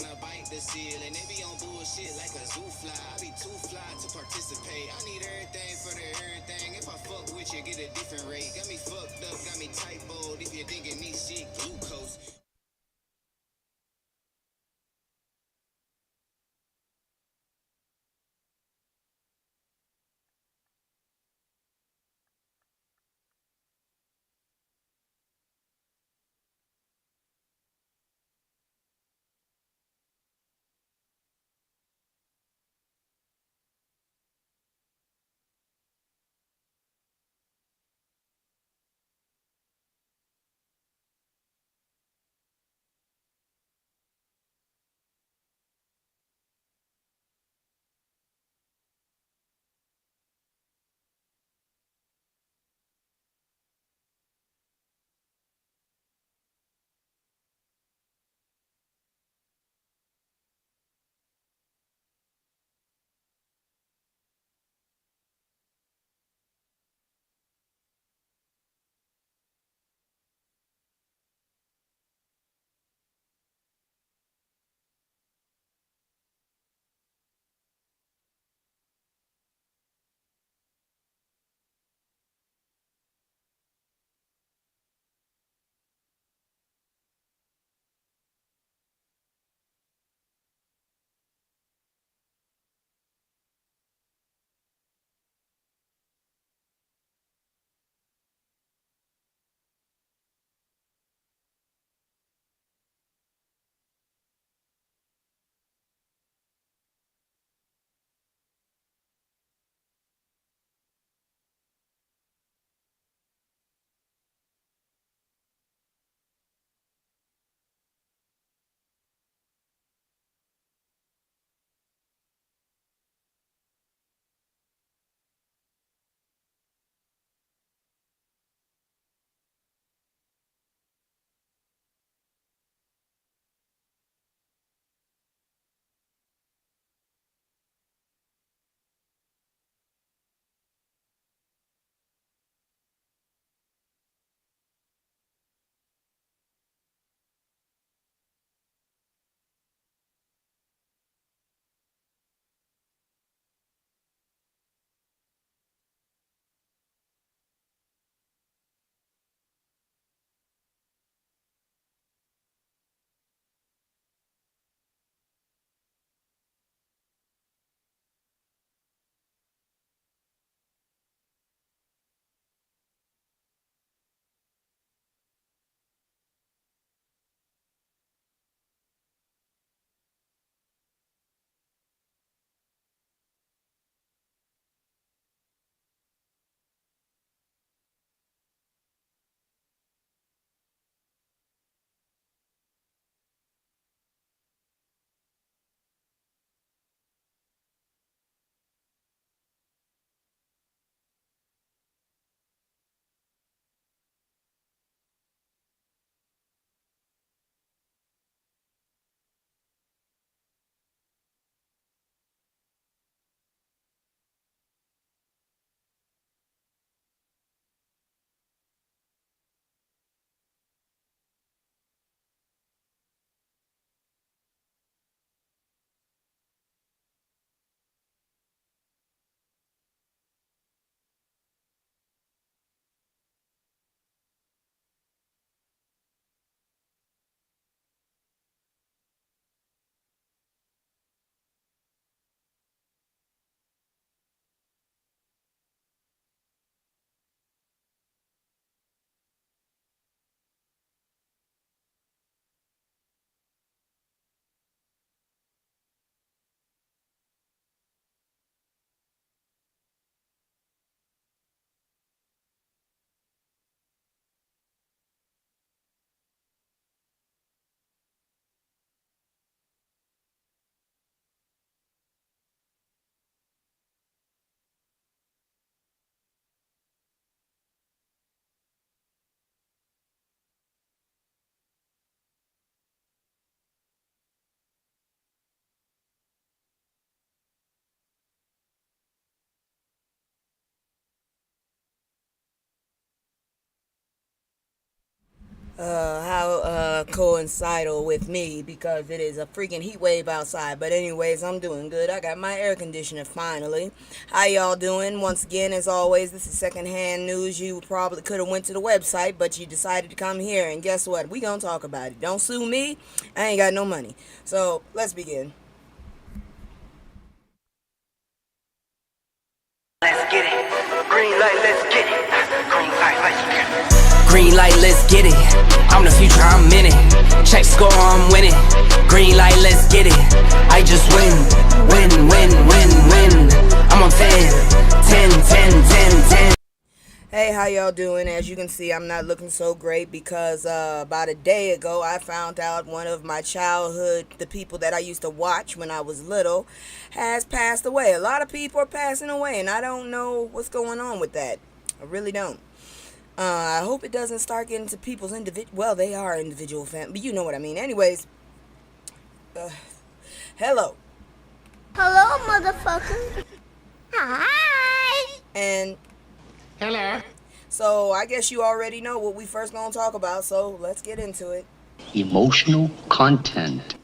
tryna bite the seal, and they be on bullshit like a zoo fly. I be too fly to participate. I need everything for the everything. If I fuck with you, get a different rate. Got me fucked up, got me typoed. If you're thinking me shit, glucose. How coincidental with me because it is a freaking heat wave outside. But anyways, I'm doing good. I got my air conditioner finally. How y'all doing? Once again, as always, this is secondhand news. You probably could have went to the website, but you decided to come here. And guess what? We gonna talk about it. Don't sue me. I ain't got no money. So let's begin. Let's get it. Green light, let's get it. Green light, let's get it. Green light, let's get it. I'm the future, I'm in it. Check score, I'm winning. Green light, let's get it. I just win, win, win, win, win. I'm on 10, 10, 10, 10, 10. Hey, how y'all doing? As you can see, I'm not looking so great because about a day ago, I found out one of my childhood, the people that I used to watch when I was little, has passed away. A lot of people are passing away, and I don't know what's going on with that. I really don't. I hope it doesn't start getting to people's individual. Well, they are individual family, but you know what I mean. Anyways, hello. Hello, motherfucker. Hi. And Hello. so I guess you already know what we first gonna talk about, so let's get into it. Emotional content.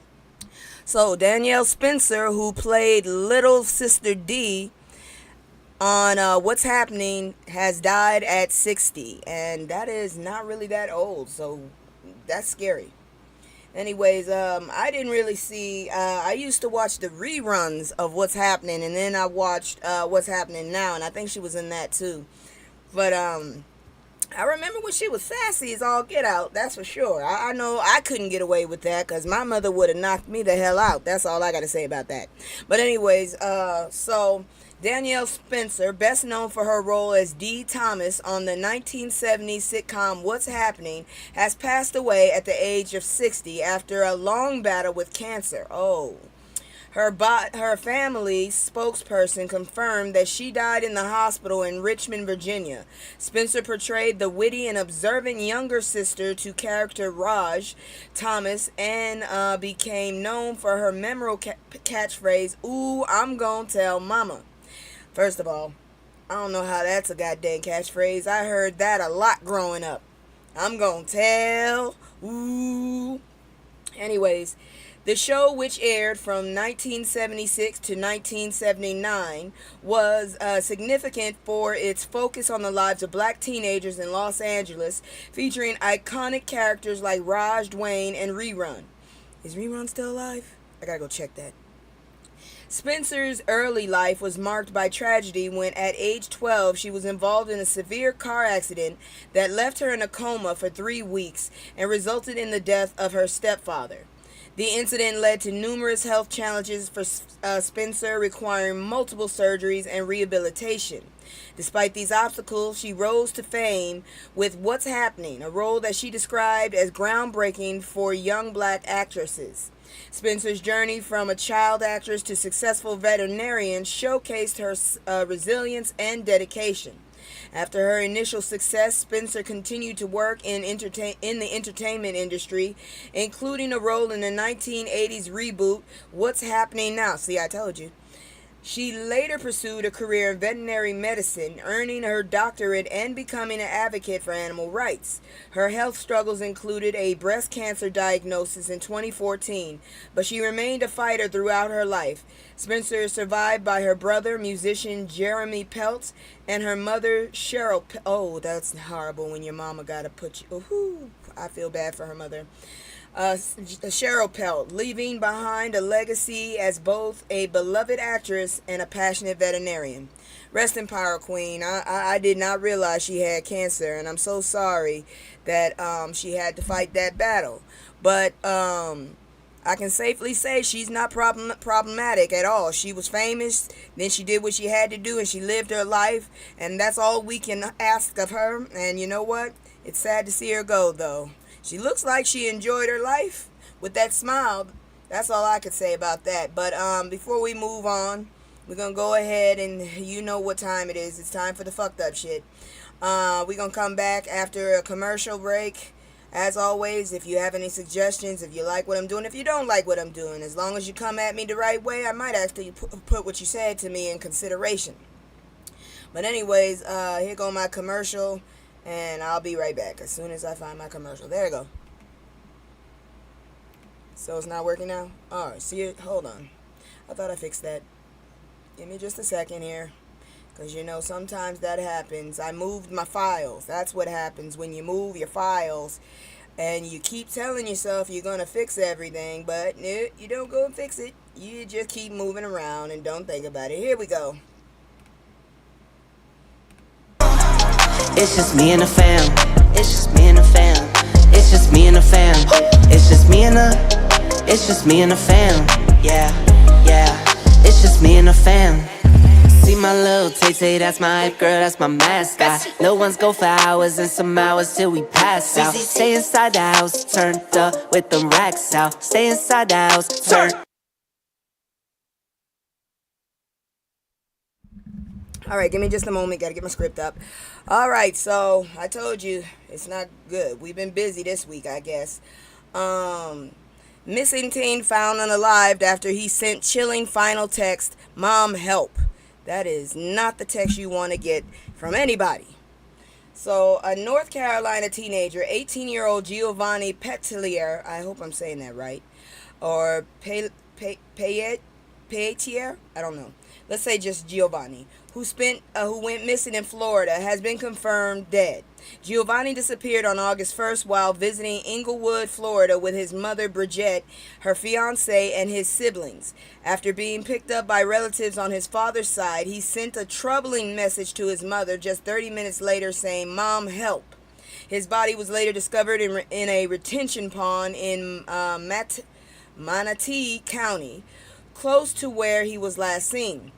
So Danielle Spencer, who played Little Sister D on What's Happening, has died at 60, and that is not really that old, so that's scary. Anyways, I didn't really see. I used to watch the reruns of What's Happening, and then I watched What's Happening Now, and I think she was in that too. But I remember when she was sassy as all get out. That's for sure. I know I couldn't get away with that because my mother would have knocked me the hell out. That's all I got to say about that. But anyways, so Danielle Spencer, best known for her role as Dee Thomas on the 1970s sitcom What's Happening, has passed away at the age of 60 after a long battle with cancer. Oh. Her family spokesperson confirmed that she died in the hospital in Richmond, Virginia. Spencer portrayed the witty and observant younger sister to character Raj Thomas and became known for her memorable catchphrase, "Ooh, I'm gonna tell mama." First of all, I don't know how that's a goddamn catchphrase. I heard that a lot growing up. I'm gonna tell. Ooh. Anyways, the show, which aired from 1976 to 1979, was significant for its focus on the lives of black teenagers in Los Angeles, featuring iconic characters like Raj, Dwayne, and Rerun. Is Rerun still alive? I gotta go check that. Spencer's early life was marked by tragedy when, at age 12, she was involved in a severe car accident that left her in a coma for 3 weeks and resulted in the death of her stepfather. The incident led to numerous health challenges for Spencer, requiring multiple surgeries and rehabilitation. Despite these obstacles, she rose to fame with What's Happening, a role that she described as groundbreaking for young black actresses. Spencer's journey from a child actress to successful veterinarian showcased her resilience and dedication. After her initial success, Spencer continued to work in the entertainment industry, including a role in the 1980s reboot What's Happening Now. See, I told you. She later pursued a career in veterinary medicine, earning her doctorate and becoming an advocate for animal rights. Her health struggles included a breast cancer diagnosis in 2014, but she remained a fighter throughout her life. Spencer is survived by her brother, musician Jeremy Peltz, and her mother, Cheryl. Oh, that's horrible when your mama gotta put you. Ooh, I feel bad for her mother. Cheryl Pelt, leaving behind a legacy as both a beloved actress and a passionate veterinarian. Rest in power, Queen. I did not realize she had cancer, and I'm so sorry that she had to fight that battle. But I can safely say she's not problematic at all. She was famous, then she did what she had to do, and she lived her life, and that's all we can ask of her. And you know what? It's sad to see her go, though. She looks like she enjoyed her life with that smile. That's all I could say about that. But before we move on, we're going to go ahead and you know what time it is. It's time for the fucked up shit. We're going to come back after a commercial break. As always, if you have any suggestions, if you like what I'm doing, if you don't like what I'm doing, as long as you come at me the right way, I might actually put what you said to me in consideration. But anyways, here go my commercial. And I'll be right back as soon as I find my commercial. There you go. So it's not working now? Alright, see it? Hold on. I thought I fixed that. Give me just a second here. Because you know, sometimes that happens. I moved my files. That's what happens when you move your files. And you keep telling yourself you're going to fix everything. But no, you don't go and fix it. You just keep moving around and don't think about it. Here we go. It's just me and the fam. It's just me and the fam. It's just me and the fam. It's just me and the. It's just me and the fam. Yeah, yeah. It's just me and the fam. See my little Tay-Tay, that's my hype girl, that's my mascot. Little ones go for hours and some hours till we pass out. Stay inside the house, turned up with them racks out. Stay inside the house, turn. All right, give me just a moment. Got to get my script up. All right, so I told you it's not good. We've been busy this week, I guess. Missing teen found unalived after he sent chilling final text, "Mom, help." That is not the text you want to get from anybody. So, a North Carolina teenager, 18-year-old Giovanni Petelier, I hope I'm saying that right, or Payetier, I don't know. Let's say just Giovanni, who went missing in Florida, has been confirmed dead. Giovanni disappeared on August 1st while visiting Inglewood, Florida with his mother Bridget, her fiancé, and his siblings. After being picked up by relatives on his father's side, he sent a troubling message to his mother just 30 minutes later saying, "Mom, help." His body was later discovered in a retention pond in Manatee County, close to where he was last seen.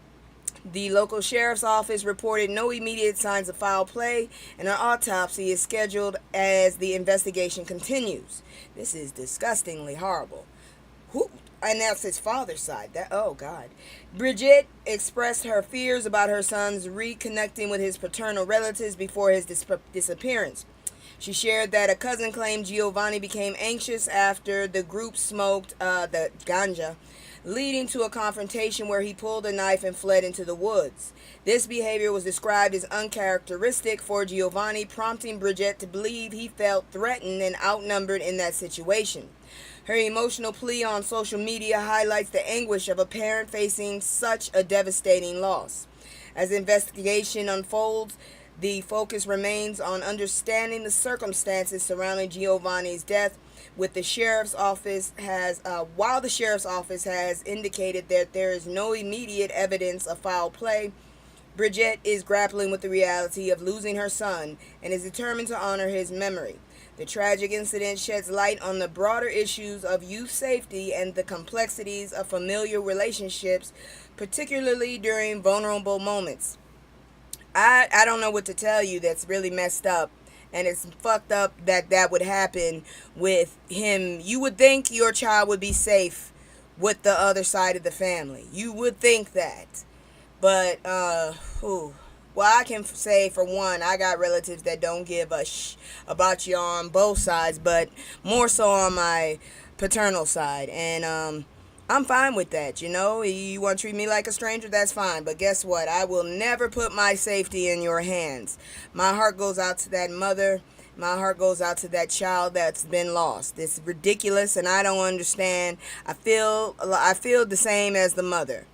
The local sheriff's office reported no immediate signs of foul play, and an autopsy is scheduled as the investigation continues. This is disgustingly horrible. Who? And that's his father's side. Oh God. Bridget expressed her fears about her son's reconnecting with his paternal relatives before his disappearance. She shared that a cousin claimed Giovanni became anxious after the group smoked the ganja, leading to a confrontation where he pulled a knife and fled into the woods. This behavior was described as uncharacteristic for Giovanni, prompting Bridget to believe he felt threatened and outnumbered in that situation. Her emotional plea on social media highlights the anguish of a parent facing such a devastating loss. As the investigation unfolds, the focus remains on understanding the circumstances surrounding Giovanni's death, while the sheriff's office has indicated that there is no immediate evidence of foul play. Bridget is grappling with the reality of losing her son and is determined to honor his memory. The tragic incident sheds light on the broader issues of youth safety and the complexities of familial relationships, particularly during vulnerable moments. I don't know what to tell you that's really messed up. And it's fucked up that that would happen with him. You would think your child would be safe with the other side of the family. You would think that. But, well, I can say for one, I got relatives that don't give a about you on both sides, but more so on my paternal side. And, I'm fine with that, you know. You want to treat me like a stranger, that's fine. But guess what? I will never put my safety in your hands. My heart goes out to that mother. My heart goes out to that child that's been lost. It's ridiculous, and I don't understand. I feel the same as the mother.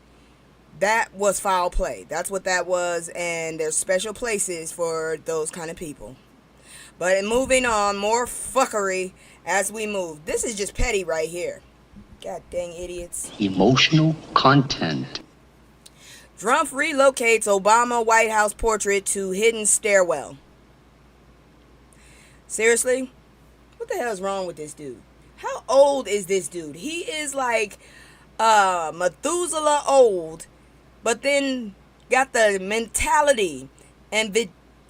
That was foul play. That's what that was, and there's special places for those kind of people. But moving on, more fuckery as we move. This is just petty right here. God dang idiots. Emotional content. Trump relocates Obama White House portrait to hidden stairwell. Seriously? What the hell is wrong with this dude? How old is this dude? He is like Methuselah old, but then got the mentality and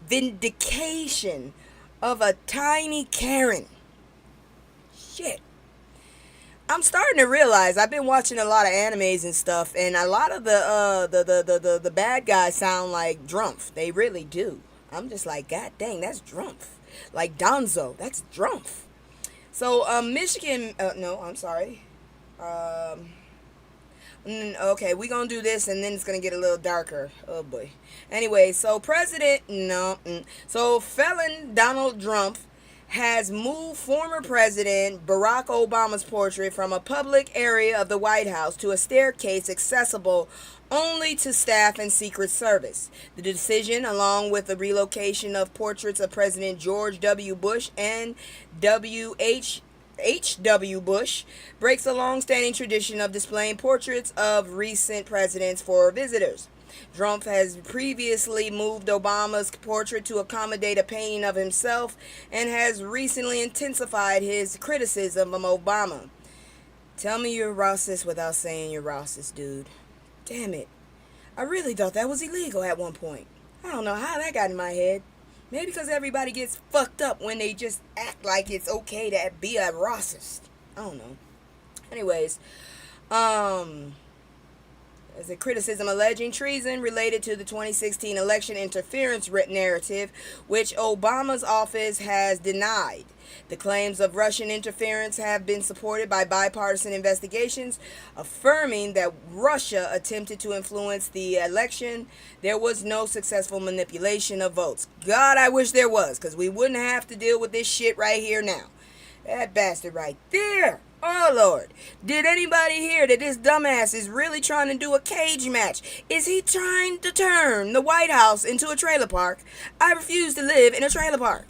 vindication of a tiny Karen. Shit. I'm starting to realize I've been watching a lot of animes and stuff, and a lot of the bad guys sound like Drumpf. They really do. I'm just like, God dang, that's Drumpf. Like Donzo, that's Drumpf. So Michigan. No, I'm sorry. Okay, we're gonna do this, and then it's gonna get a little darker. Oh boy. Anyway, so felon Donald Trump has moved former President Barack Obama's portrait from a public area of the White House to a staircase accessible only to staff and Secret Service. The decision, along with the relocation of portraits of President George W. Bush and H.W. Bush, breaks a long-standing tradition of displaying portraits of recent presidents for visitors. Trump has previously moved Obama's portrait to accommodate a painting of himself and has recently intensified his criticism of Obama. Tell me you're racist without saying you're racist, dude. Damn it. I really thought that was illegal at one point. I don't know how that got in my head. Maybe because everybody gets fucked up when they just act like it's okay to be a racist. I don't know. Anyways, as a criticism alleging treason related to the 2016 election interference narrative, which Obama's office has denied. The claims of Russian interference have been supported by bipartisan investigations, affirming that Russia attempted to influence the election. There was no successful manipulation of votes. God, I wish there was, because we wouldn't have to deal with this shit right here now. That bastard right there. Oh, Lord. Did anybody hear that this dumbass is really trying to do a cage match? Is he trying to turn the White House into a trailer park? I refuse to live in a trailer park.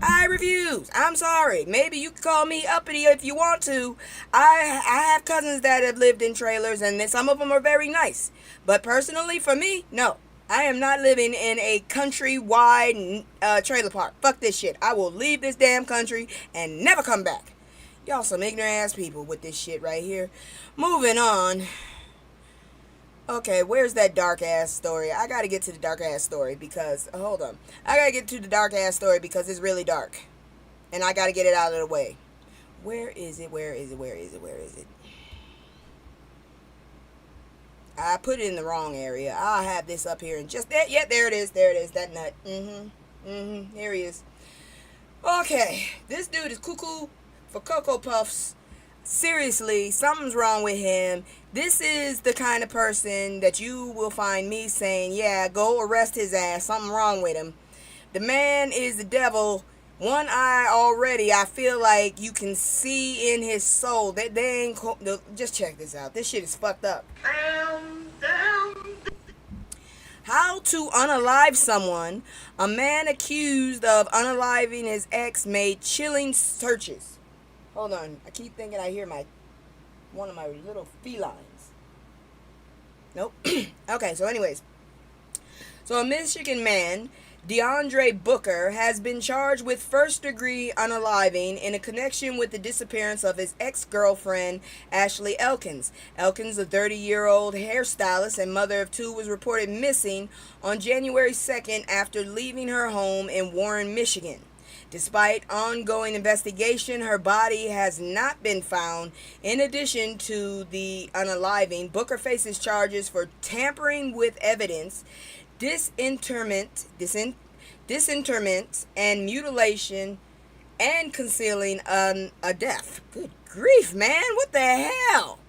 I refuse. I'm sorry. Maybe you can call me uppity if you want to. I have cousins that have lived in trailers, and some of them are very nice. But personally, for me, no. I am not living in a country-wide trailer park. Fuck this shit. I will leave this damn country and never come back. Y'all some ignorant ass people with this shit right here. Moving on. Okay, where's that dark ass story? I gotta get to the dark ass story because, hold on. I gotta get to the dark ass story because it's really dark. And I gotta get it out of the way. Where is it? Where is it? Where is it? Where is it? I put it in the wrong area. I'll have this up here and just that. Yeah, there it is. There it is. That nut. Here he is. Okay, this dude is cuckoo for Cocoa Puffs. Seriously, something's wrong with him. This is the kind of person that you will find me saying, yeah, go arrest his ass. Something wrong with him. The man is the devil. One eye already. I feel like you can see in his soul. That they ain't. Just check this out. This shit is fucked up. How to unalive someone. A man accused of unaliving his ex made chilling searches. Hold on. I keep thinking I hear one of my little felines. Nope. Okay, so anyways. So a Michigan man, DeAndre Booker, has been charged with first-degree unaliving in a connection with the disappearance of his ex-girlfriend, Ashley Elkins. Elkins, a 30-year-old hairstylist and mother of two, was reported missing on January 2nd after leaving her home in Warren, Michigan. Despite ongoing investigation, her body has not been found. In addition to the unaliving, Booker faces charges for tampering with evidence, disinterment, and mutilation, and concealing a death. Good grief, man. What the hell?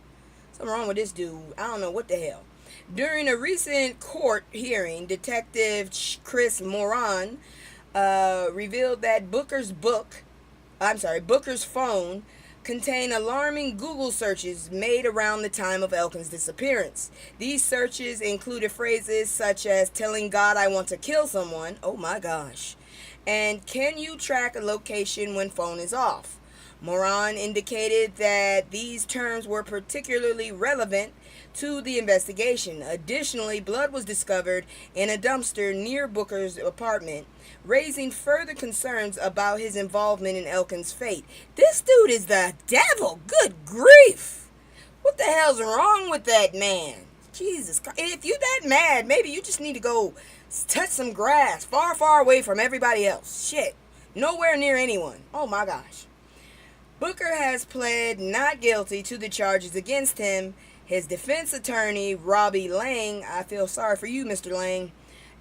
Something wrong with this dude. I don't know what the hell. During a recent court hearing, Detective Chris Moran revealed that Booker's phone contained alarming Google searches made around the time of Elkins' disappearance. These searches included phrases such as telling God I want to kill someone, oh my gosh, and can you track a location when phone is off? Moran indicated that these terms were particularly relevant to the investigation. Additionally, blood was discovered in a dumpster near Booker's apartment, raising further concerns about his involvement in Elkins' fate. This dude is the devil. Good grief. What the hell's wrong with that man? Jesus Christ. If you that mad, maybe you just need to go touch some grass far, far away from everybody else. Shit. Nowhere near anyone. Oh my gosh. Booker has pled not guilty to the charges against him. His defense attorney, Robbie Lang, I feel sorry for you, Mr. Lang,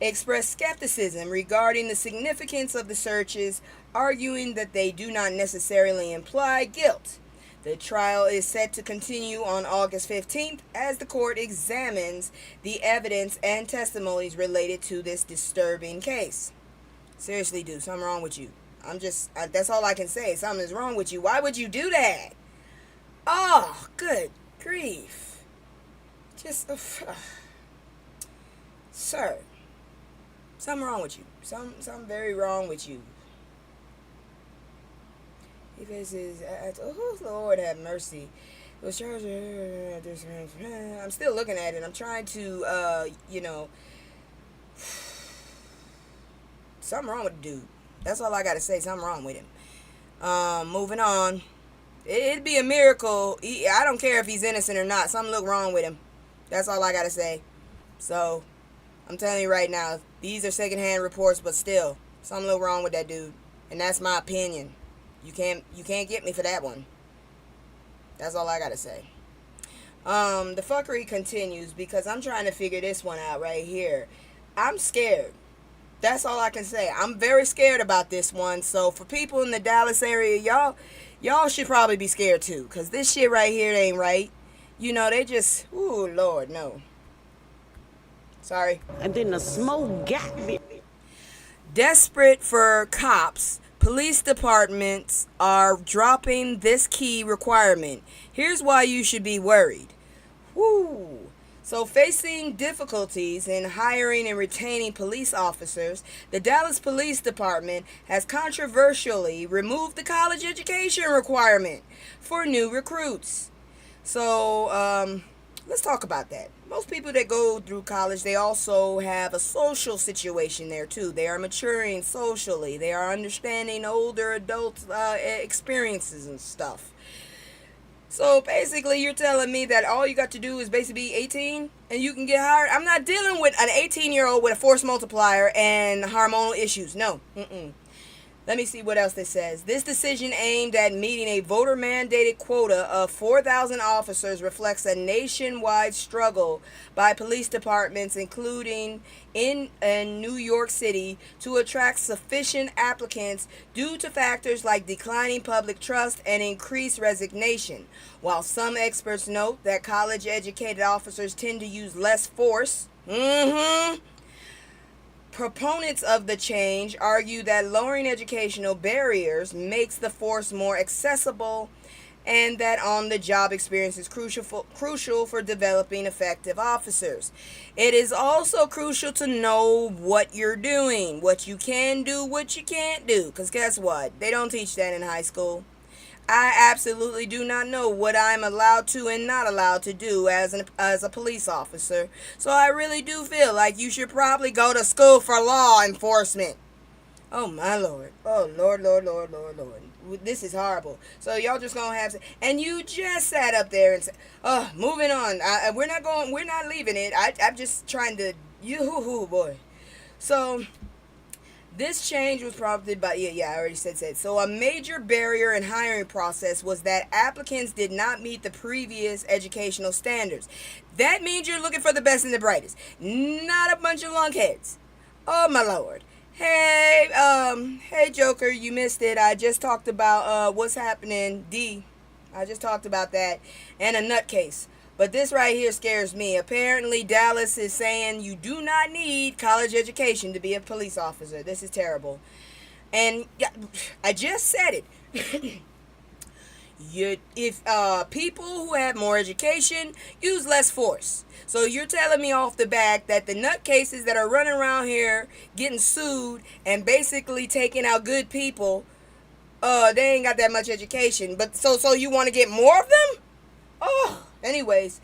expressed skepticism regarding the significance of the searches, arguing that they do not necessarily imply guilt. The trial is set to continue on August 15th as the court examines the evidence and testimonies related to this disturbing case. Seriously, dude, something wrong with you. That's all I can say. Something is wrong with you. Why would you do that? Oh, good grief. Just, sir, something wrong with you. Something very wrong with you. He faces, oh, Lord have mercy. It was charged. I'm still looking at it. I'm trying to, something wrong with the dude. That's all I gotta say. Something wrong with him. Moving on. It'd be a miracle. I don't care if he's innocent or not. Something look wrong with him. That's all I gotta say. So, I'm telling you right now, these are secondhand reports, but still, something look wrong with that dude, and that's my opinion. You can't get me for that one. That's all I gotta say. The fuckery continues because I'm trying to figure this one out right here. I'm scared. That's all I can say. I'm very scared about this one. So for people in the Dallas area, y'all should probably be scared too, because this shit right here ain't right. They just, ooh, Lord, no. Sorry. And then the smoke got me. Desperate for cops, police departments are dropping this key requirement. Here's why you should be worried. Woo. So, facing difficulties in hiring and retaining police officers, the Dallas Police Department has controversially removed the college education requirement for new recruits. So, let's talk about that. Most people that go through college, they also have a social situation there too. They are maturing socially. They are understanding older adults' experiences and stuff. So basically, you're telling me that all you got to do is basically be 18 and you can get hired? I'm not dealing with an 18-year-old with a force multiplier and hormonal issues. No. Let me see what else this says. This decision aimed at meeting a voter-mandated quota of 4,000 officers reflects a nationwide struggle by police departments, including in New York City, to attract sufficient applicants due to factors like declining public trust and increased resignation. While some experts note that college-educated officers tend to use less force, proponents of the change argue that lowering educational barriers makes the force more accessible and that on-the-job experience is crucial for developing effective officers. It is also crucial to know what you're doing, what you can do, what you can't do, because guess what? They don't teach that in high school. I absolutely do not know what I'm allowed to and not allowed to do as a police officer. So I really do feel like you should probably go to school for law enforcement. Oh my Lord. Oh Lord. This is horrible. So y'all just gonna have to, and you just sat up there and said, oh, moving on. We're not leaving it. I'm just trying to, boy. So, this change was prompted by, I already said. So a major barrier in hiring process was that applicants did not meet the previous educational standards. That means you're looking for the best and the brightest, not a bunch of lunkheads. Oh my Lord. Hey Joker, you missed it. I just talked about what's happening, D. I just talked about that, and a nutcase. But this right here scares me. Apparently, Dallas is saying you do not need college education to be a police officer. This is terrible. And I just said it. If people who have more education use less force. So you're telling me off the back that the nutcases that are running around here getting sued and basically taking out good people, they ain't got that much education. But so you want to get more of them? Oh. Anyways,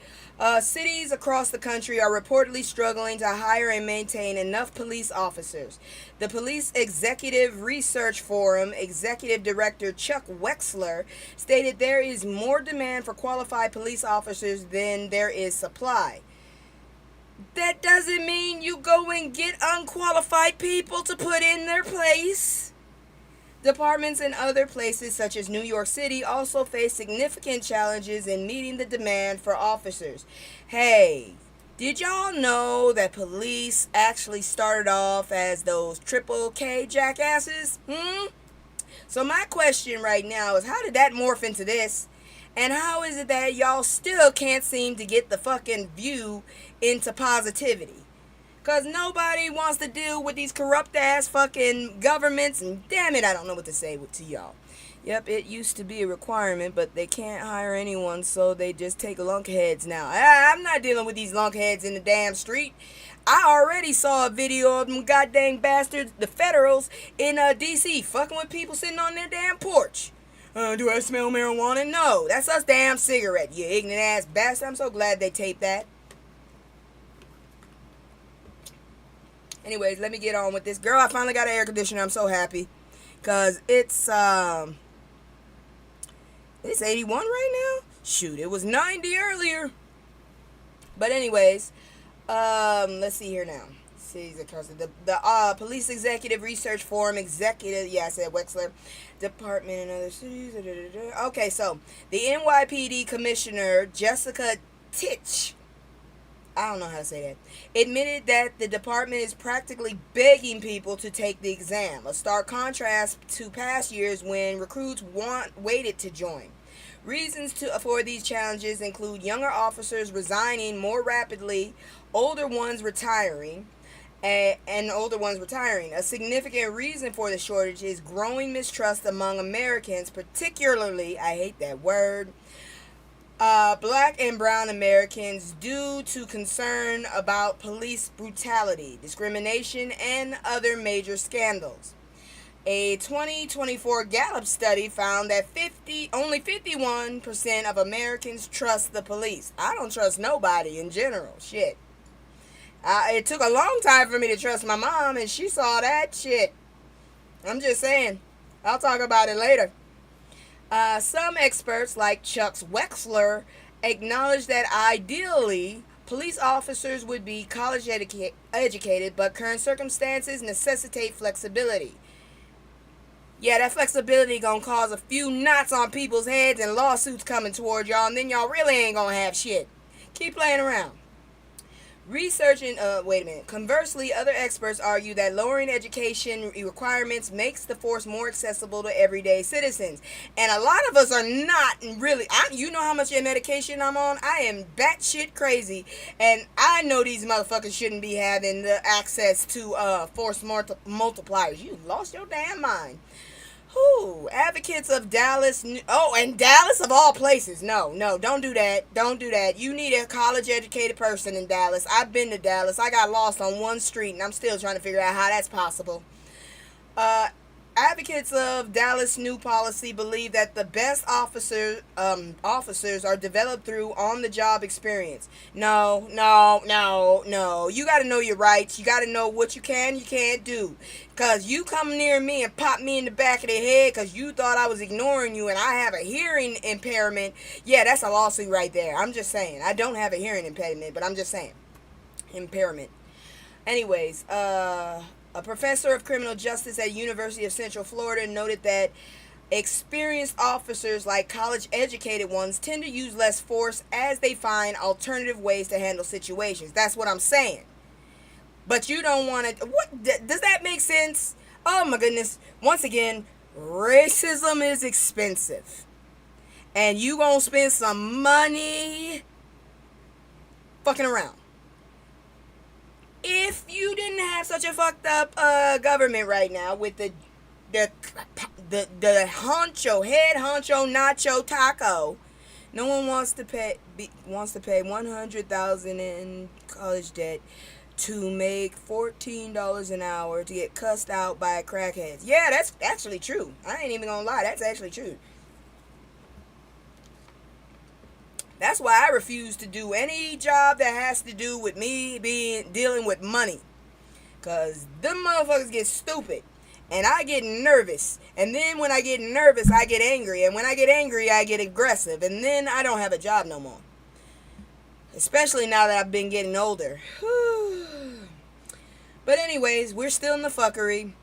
cities across the country are reportedly struggling to hire and maintain enough police officers. The Police Executive Research Forum Executive Director Chuck Wexler stated there is more demand for qualified police officers than there is supply. That doesn't mean you go and get unqualified people to put in their place. Departments in other places such as New York City also face significant challenges in meeting the demand for officers. Hey, did y'all know that police actually started off as those triple K jackasses? So my question right now is, how did that morph into this? And how is it that y'all still can't seem to get the fucking view into positivity? Because nobody wants to deal with these corrupt ass fucking governments. And damn it, I don't know what to say to y'all. Yep, it used to be a requirement, but they can't hire anyone, so they just take lunkheads now. I'm not dealing with these lunkheads in the damn street. I already saw a video of them goddamn bastards, the federals, in D.C. fucking with people sitting on their damn porch. Do I smell marijuana? No, that's us damn cigarette, you ignorant ass bastard. I'm so glad they taped that. Anyways, let me get on with this. Girl, I finally got an air conditioner. I'm so happy. Because it's 81 right now? Shoot, it was 90 earlier. But anyways, let's see here now. The Police Executive Research Forum Executive, yeah, I said Wexler, Department in other cities. Okay, so the NYPD Commissioner, Jessica Titch, I don't know how to say that, admitted that the department is practically begging people to take the exam, a stark contrast to past years when recruits waited to join. Reasons for these challenges include younger officers resigning more rapidly, older ones retiring. A significant reason for the shortage is growing mistrust among Americans, particularly, I hate that word, Black and brown Americans, due to concern about police brutality, discrimination, and other major scandals. A 2024 Gallup study found that only 51% of Americans trust the police. I don't trust nobody in general. Shit. It took a long time for me to trust my mom, and she saw that shit. I'm just saying. I'll talk about it later. Some experts, like Chuck Wexler, acknowledge that ideally, police officers would be college educated, but current circumstances necessitate flexibility. Yeah, that flexibility gonna cause a few knots on people's heads and lawsuits coming towards y'all, and then y'all really ain't gonna have shit. Keep playing around. Conversely, other experts argue that lowering education requirements makes the force more accessible to everyday citizens. And a lot of us are not really, you know how much medication I'm on? I am batshit crazy. And I know these motherfuckers shouldn't be having the access to force multipliers. You lost your damn mind. Advocates of Dallas. And Dallas of all places. No, don't do that. Don't do that. You need a college educated person in Dallas. I've been to Dallas. I got lost on one street and I'm still trying to figure out how that's possible. Advocates of Dallas' new policy believe that the best officers are developed through on-the-job experience. No. You got to know your rights. You got to know what you can't do. Because you come near me and pop me in the back of the head because you thought I was ignoring you and I have a hearing impairment. Yeah, that's a lawsuit right there. I'm just saying. I don't have a hearing impediment, but I'm just saying. Impairment. Anyways, a professor of criminal justice at University of Central Florida noted that experienced officers, like college-educated ones, tend to use less force as they find alternative ways to handle situations. That's what I'm saying. But you don't want to... Does that make sense? Oh my goodness. Once again, racism is expensive. And you gonna spend some money fucking around. If you didn't have such a fucked up government right now with the head honcho nacho taco, no one wants to pay $100,000 in college debt to make $14 an hour to get cussed out by crackheads. Yeah, that's actually true. I ain't even gonna lie, that's actually true. That's why I refuse to do any job that has to do with me dealing with money. Because them motherfuckers get stupid. And I get nervous. And then when I get nervous, I get angry. And when I get angry, I get aggressive. And then I don't have a job no more. Especially now that I've been getting older. But anyways, we're still in the fuckery.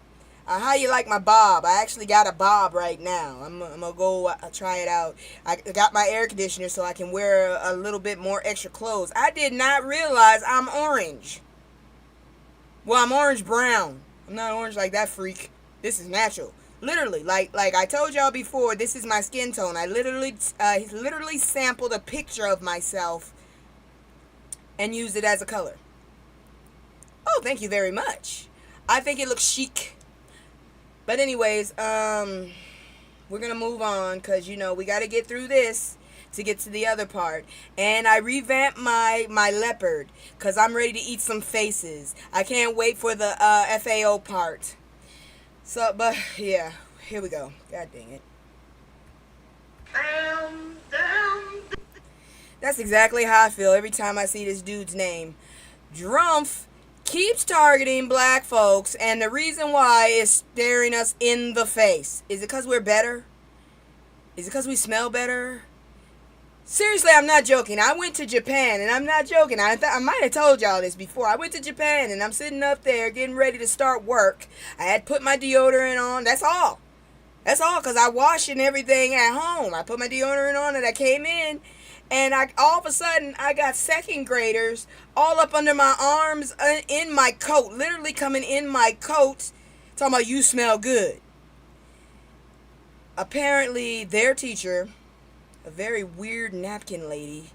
How you like my bob? I actually got a bob right now. I'm gonna go try it out. I got my air conditioner so I can wear a little bit more extra clothes. I did not realize I'm orange. Well, I'm orange brown. I'm not orange like that freak. This is natural. Literally, like I told y'all before, this is my skin tone. I literally sampled a picture of myself and used it as a color. Oh, thank you very much. I think it looks chic. But anyways, we're gonna move on because we got to get through this to get to the other part. And I revamped my leopard because I'm ready to eat some faces. I can't wait for the FAO part. So, but yeah, here we go. God dang it. That's exactly how I feel every time I see this dude's name. Drumpf keeps targeting black folks, and the reason why is staring us in the face. Is it because we're better? Is it because we smell better? Seriously, I'm not joking. I went to Japan, and I'm not joking. I might have told y'all this before. I went to Japan, and I'm sitting up there getting ready to start work. I had put my deodorant on. That's all. That's all, because I wash and everything at home. I put my deodorant on, and I came in, and all of a sudden, I got second graders all up under my arms in my coat, literally coming in my coat, talking about, you smell good. Apparently, their teacher, a very weird napkin lady,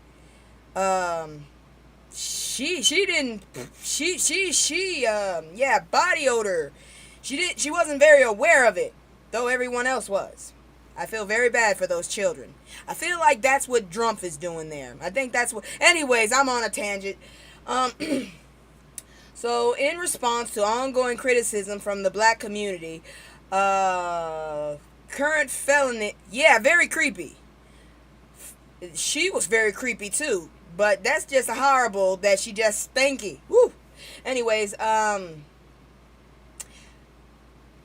body odor. She wasn't very aware of it, though everyone else was. I feel very bad for those children. I feel like that's what Drumpf is doing there. I think that's what... Anyways, I'm on a tangent. So, in response to ongoing criticism from the black community, current felony... Yeah, very creepy. She was very creepy, too. But that's just horrible that she just stinky. Woo! Anyways,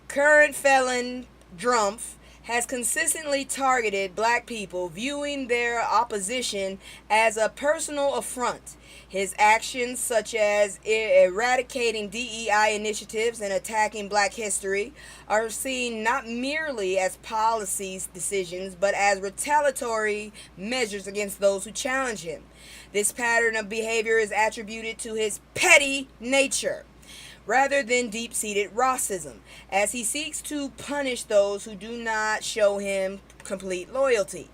current felon Drumpf has consistently targeted black people, viewing their opposition as a personal affront. His actions, such as eradicating DEI initiatives and attacking black history, are seen not merely as policy decisions, but as retaliatory measures against those who challenge him. This pattern of behavior is attributed to his petty nature, rather than deep-seated racism, as he seeks to punish those who do not show him complete loyalty.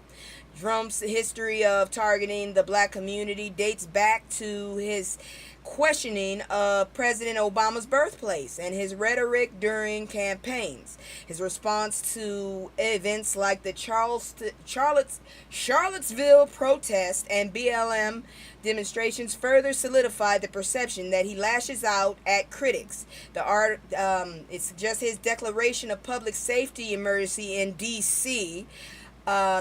Drumpf's history of targeting the black community dates back to his questioning of President Obama's birthplace and his rhetoric during campaigns. His response to events like the Charlottesville protest and BLM demonstrations further solidified the perception that he lashes out at critics. It's just his declaration of public safety emergency in D.C.,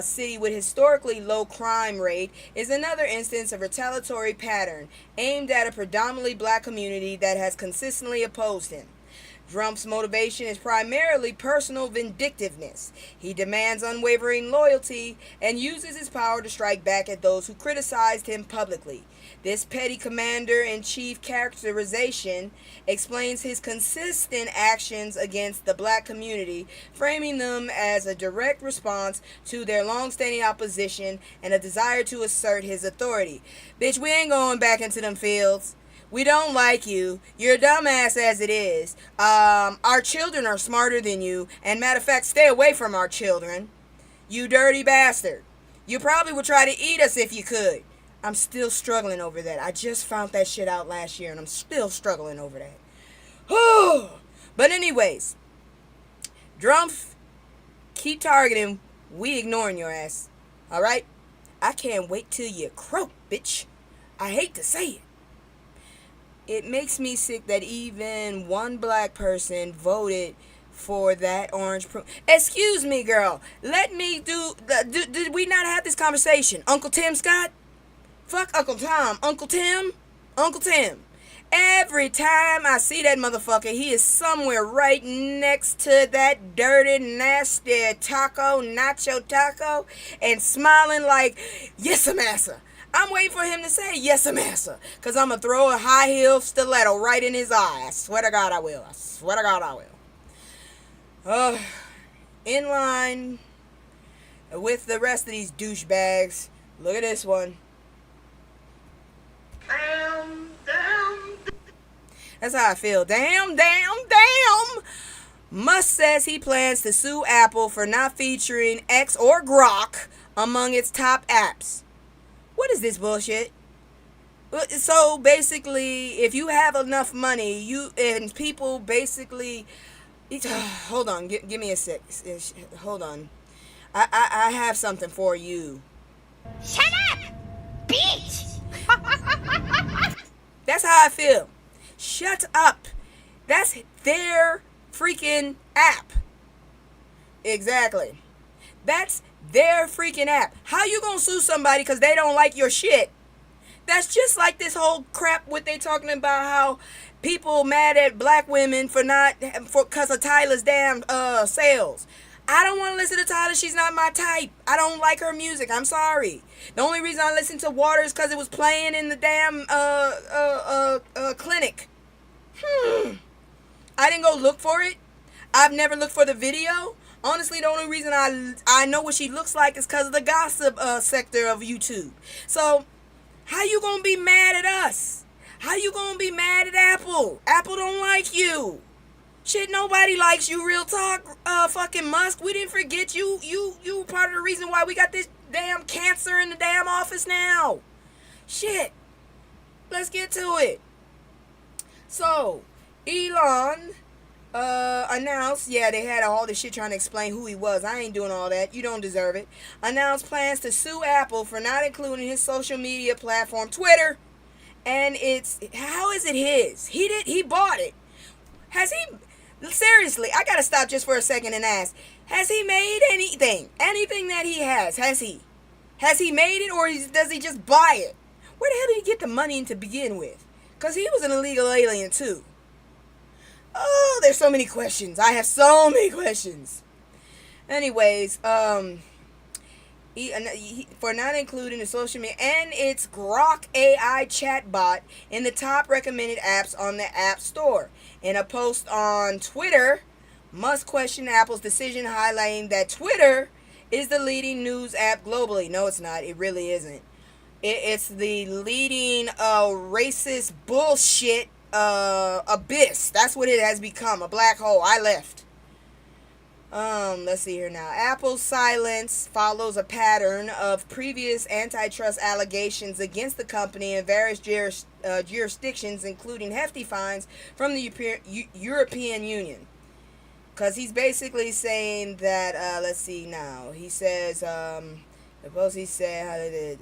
city with historically low crime rate, is another instance of retaliatory pattern aimed at a predominantly black community that has consistently opposed him. Drumpf's motivation is primarily personal vindictiveness. He demands unwavering loyalty and uses his power to strike back at those who criticized him publicly. This petty commander-in-chief characterization explains his consistent actions against the black community, framing them as a direct response to their long-standing opposition and a desire to assert his authority. Bitch, we ain't going back into them fields. We don't like you. You're a dumbass as it is. Our children are smarter than you. And matter of fact, stay away from our children. You dirty bastard. You probably would try to eat us if you could. I'm still struggling over that. I just found that shit out last year and I'm still struggling over that. But anyways, Drumpf, keep targeting. We ignoring your ass. Alright? I can't wait till you croak, bitch. I hate to say it. It makes me sick that even one black person voted for that orange Excuse me, girl. Let me did we not have this conversation? Uncle Tim Scott? Fuck Uncle Tom. Uncle Tim? Uncle Tim. Every time I see that motherfucker, he is somewhere right next to that dirty, nasty nacho taco, and smiling like, yes, massa. I'm waiting for him to say, yes, massa, because I'm going to throw a high heel stiletto right in his eye. I swear to God I will. I swear to God I will. In line with the rest of these douchebags, look at this one. That's how I feel. Damn. Musk says he plans to sue Apple for not featuring X or Grok among its top apps. What is this bullshit? So basically, if you have enough money, you and people basically. Hold on, give me a sec. Hold on. I have something for you. Shut up, bitch! That's how I feel. Shut up. That's their freaking app. Exactly. That's their freaking app. How you gonna sue somebody because they don't like your shit? That's just like this whole crap what they talking about, how people mad at black women for not for because of Tyler's damn sales. I don't want to listen to Tyler. She's not my type. I don't like her music. I'm sorry. The only reason I listened to Water is because it was playing in the damn clinic. I didn't go look for it. I've never looked for the video. Honestly, the only reason I know what she looks like is because of the gossip sector of YouTube. So, how you gonna be mad at us? How you gonna be mad at Apple? Apple don't like you. Shit, nobody likes you. Real talk, fucking Musk. We didn't forget you. You part of the reason why we got this damn cancer in the damn office now. Shit. Let's get to it. So, Elon announced, they had all this shit trying to explain who he was. I ain't doing all that. You don't deserve it. Announced plans to sue Apple for not including his social media platform, Twitter. And how is it his? He bought it. Has he, seriously, I gotta stop just for a second and ask, has he made anything that he has he made it, or does he just buy it? Where the hell did he get the money to begin with? Because he was an illegal alien too. Oh, there's so many questions. I have so many questions. Anyways, for not including the social media and its Grok AI chatbot in the top recommended apps on the App Store. In a post on Twitter, Musk questioned Apple's decision, highlighting that Twitter is the leading news app globally. No, it's not. It really isn't. It's the leading racist bullshit abyss. That's what it has become. A black hole. I left. Let's see here now. Apple's silence follows a pattern of previous antitrust allegations against the company in various jurisdictions, including hefty fines from the European Union. Because he's basically saying that, let's see now. He says, suppose he said,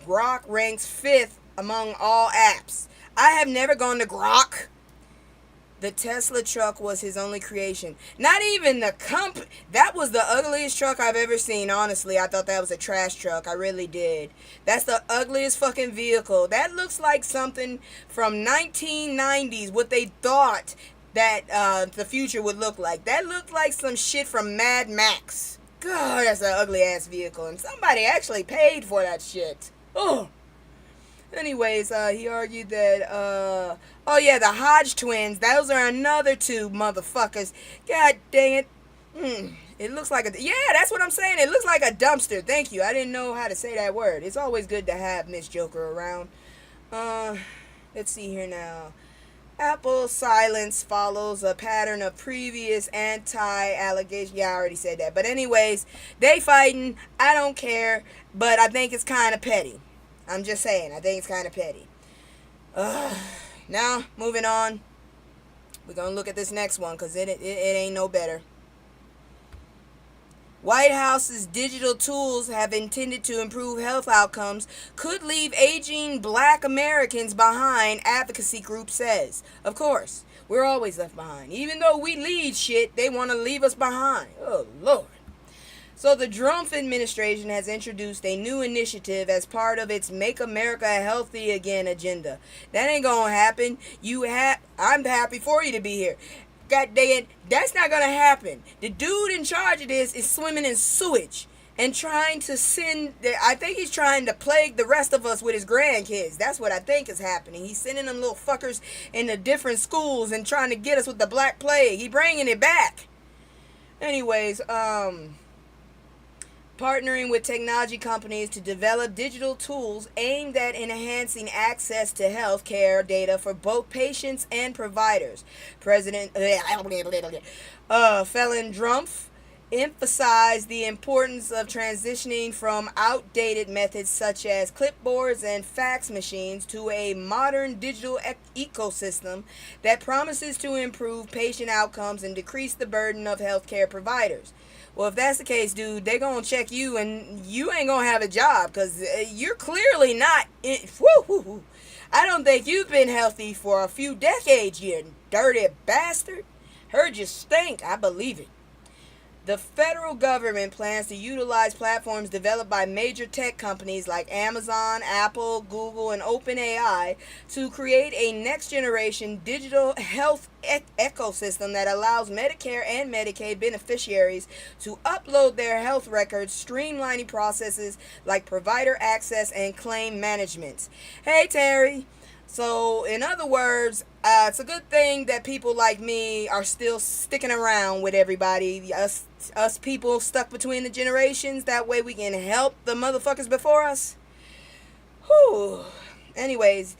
Grok ranks 5th among all apps. I have never gone to Grok. The Tesla truck was his only creation. Not even the company. That was the ugliest truck I've ever seen, honestly. I thought that was a trash truck. I really did. That's the ugliest fucking vehicle. That looks like something from 1990s, what they thought that the future would look like. That looked like some shit from Mad Max. God, that's an ugly ass vehicle. And somebody actually paid for that shit. Oh. Anyways, he argued that, the Hodge twins, those are another two motherfuckers. God dang it. It looks like that's what I'm saying. It looks like a dumpster. Thank you. I didn't know how to say that word. It's always good to have Miss Joker around. Let's see here now. Apple's silence follows a pattern of previous anti-allegation. Yeah, I already said that. But anyways, they fighting. I don't care. But I think it's kind of petty. I'm just saying, I think it's kind of petty. Now, moving on. We're going to look at this next one because it ain't no better. White House's digital tools have intended to improve health outcomes could leave aging black Americans behind, advocacy group says. Of course, we're always left behind. Even though we lead shit, they want to leave us behind. Oh, Lord. So the Trump administration has introduced a new initiative as part of its Make America Healthy Again agenda. That ain't gonna happen. I'm happy for you to be here. God dang it, that's not gonna happen. The dude in charge of this is swimming in sewage and trying to I think he's trying to plague the rest of us with his grandkids. That's what I think is happening. He's sending them little fuckers into different schools and trying to get us with the Black Plague. He bringing it back. Anyways, partnering with technology companies to develop digital tools aimed at enhancing access to health care data for both patients and providers. President Felon Drumpf emphasized the importance of transitioning from outdated methods such as clipboards and fax machines to a modern digital ecosystem that promises to improve patient outcomes and decrease the burden of healthcare providers. Well, if that's the case, dude, they're going to check you and you ain't going to have a job because you're clearly not. I don't think you've been healthy for a few decades, you dirty bastard. Heard you stink. I believe it. The federal government plans to utilize platforms developed by major tech companies like Amazon, Apple, Google, and OpenAI to create a next-generation digital health ecosystem that allows Medicare and Medicaid beneficiaries to upload their health records, streamlining processes like provider access and claim management. Hey, Terry. So, in other words, it's a good thing that people like me are still sticking around with everybody. Us people stuck between the generations. That way we can help the motherfuckers before us. Whew. Anyways,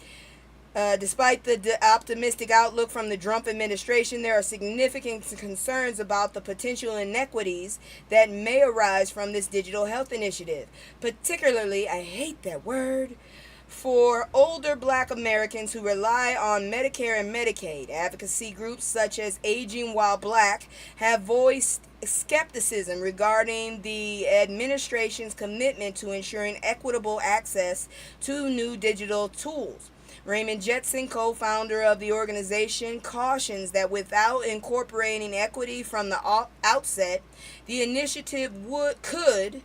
despite the optimistic outlook from the Trump administration, there are significant concerns about the potential inequities that may arise from this digital health initiative. Particularly, I hate that word, for older Black Americans who rely on Medicare and Medicaid. Advocacy groups such as Aging While Black have voiced skepticism regarding the administration's commitment to ensuring equitable access to new digital tools. Raymond Jetson, co-founder of the organization, cautions that without incorporating equity from the outset, the initiative could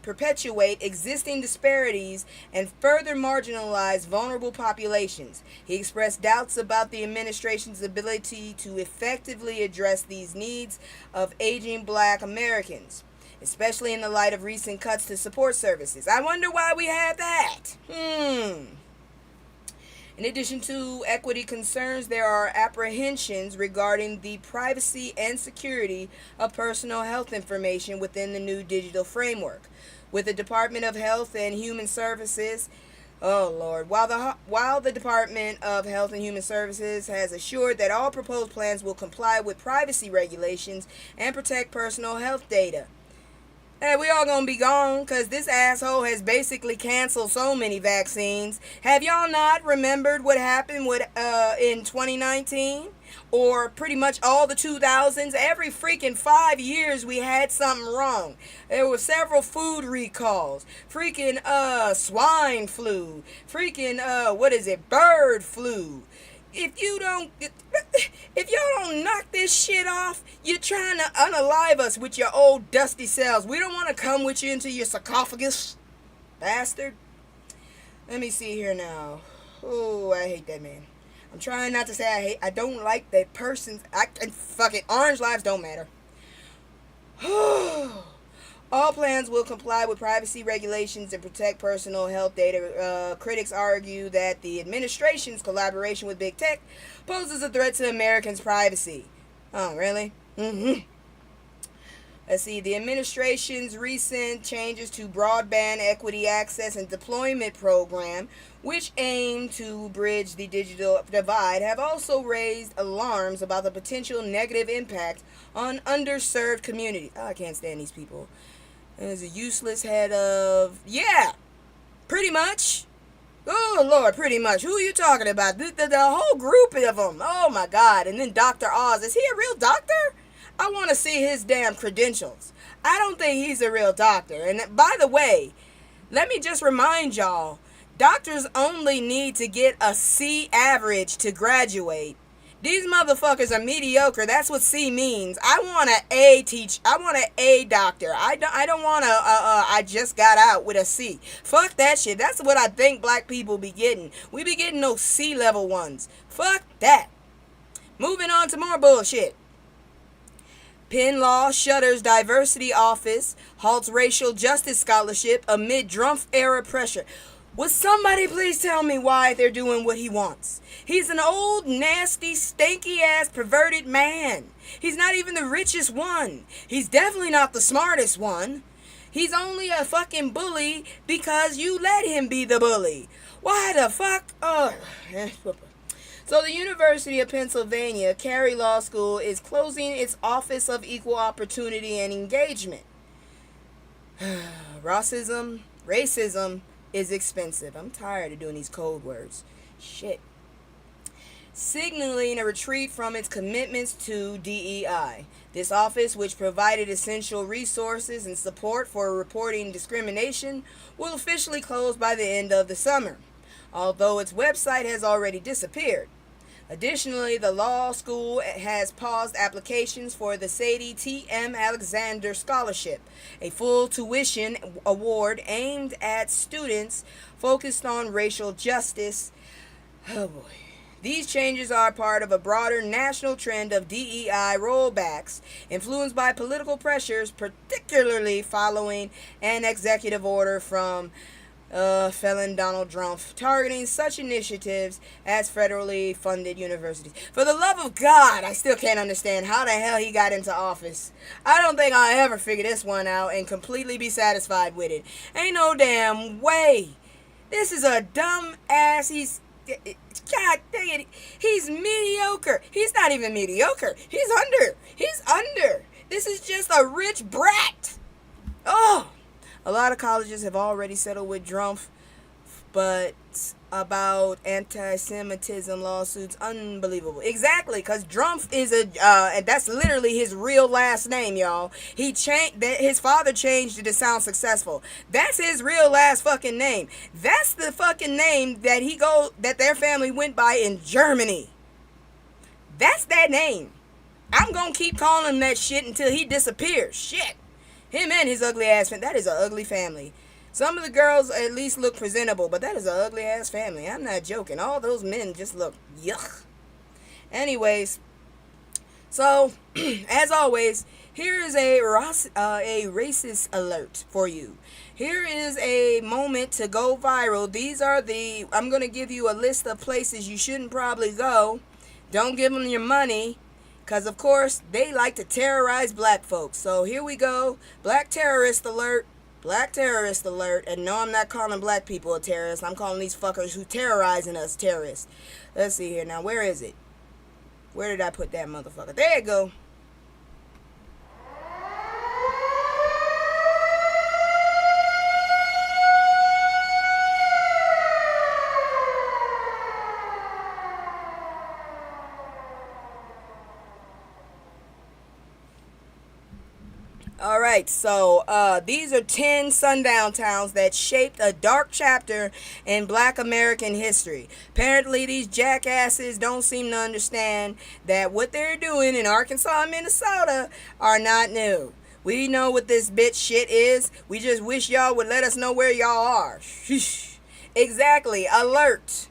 perpetuate existing disparities and further marginalize vulnerable populations. He expressed doubts about the administration's ability to effectively address these needs of aging Black Americans, especially in the light of recent cuts to support services. I wonder why we had that. In addition to equity concerns, there are apprehensions regarding the privacy and security of personal health information within the new digital framework. With the Department of Health and Human Services, while the Department of Health and Human Services has assured that all proposed plans will comply with privacy regulations and protect personal health data. Hey, we all gonna be gone because this asshole has basically canceled so many vaccines. Have y'all not remembered what happened in 2019? Or pretty much all the 2000s? Every freaking 5 years we had something wrong. There were several food recalls. Freaking swine flu. Freaking bird flu. If y'all don't knock this shit off, you're trying to unalive us with your old dusty cells. We don't want to come with you into your sarcophagus, bastard. Let me see here now. Oh, I hate that man. I'm trying not to say I don't like that person's. Fuck it. Orange lives don't matter. All plans will comply with privacy regulations and protect personal health data. Critics argue that the administration's collaboration with big tech poses a threat to Americans' privacy. Oh, really? Let's see. The administration's recent changes to broadband equity access and deployment program, which aim to bridge the digital divide, have also raised alarms about the potential negative impact on underserved communities. Oh, I can't stand these people. There's a useless head of... Yeah, pretty much. Oh, Lord, pretty much. Who are you talking about? The whole group of them. Oh, my God. And then Dr. Oz. Is he a real doctor? I want to see his damn credentials. I don't think he's a real doctor. And by the way, let me just remind y'all, doctors only need to get a C average to graduate. These motherfuckers are mediocre. That's what C means. I want an A I want an A doctor. I don't want I just got out with a C. Fuck that shit. That's what I think Black people be getting. We be getting those C level ones. Fuck that. Moving on to more bullshit. Penn Law shutters diversity office, halts racial justice scholarship amid Trump era pressure. Would somebody please tell me why they're doing what he wants? He's an old, nasty, stanky-ass, perverted man. He's not even the richest one. He's definitely not the smartest one. He's only a fucking bully because you let him be the bully. Why the fuck? So the University of Pennsylvania Carey Law School is closing its Office of Equal Opportunity and Engagement. Racism is expensive. I'm tired of doing these code words. Shit. Signaling a retreat from its commitments to DEI. This office, which provided essential resources and support for reporting discrimination, will officially close by the end of the summer, although its website has already disappeared. Additionally, the law school has paused applications for the Sadie T.M. Alexander Scholarship, a full tuition award aimed at students focused on racial justice. Oh boy. These changes are part of a broader national trend of DEI rollbacks, influenced by political pressures, particularly following an executive order from felon Donald Trump targeting such initiatives as federally funded universities. For the love of God, I still can't understand how the hell he got into office. I don't think I'll ever figure this one out and completely be satisfied with it. Ain't no damn way. This is a dumb ass. God dang it. He's mediocre. He's not even mediocre. He's under. This is just a rich brat. Oh. A lot of colleges have already settled with Drumpf, but about anti-Semitism lawsuits, unbelievable. Exactly, because Drumpf is and that's literally his real last name, y'all. His father changed it to sound successful. That's his real last fucking name. That's the fucking name that their family went by in Germany. That's that name. I'm gonna keep calling him that shit until he disappears. Shit. Him and his ugly ass family. That is an ugly family. Some of the girls at least look presentable, but that is an ugly ass family. I'm not joking. All those men just look yuck. Anyways, so as always, here is a racist alert for you. Here is a moment to go viral. I'm going to give you a list of places you shouldn't probably go. Don't give them your money. Because, of course, they like to terrorize black folks. So here we go. Black terrorist alert. Black terrorist alert. And no, I'm not calling black people a terrorist. I'm calling these fuckers who terrorizing us terrorists. Let's see here. Now, where is it? Where did I put that motherfucker? There you go. Alright, so these are 10 sundown towns that shaped a dark chapter in black American history. Apparently, these jackasses don't seem to understand that what they're doing in Arkansas and Minnesota are not new. We know what this bitch shit is. We just wish y'all would let us know where y'all are. Exactly, alert.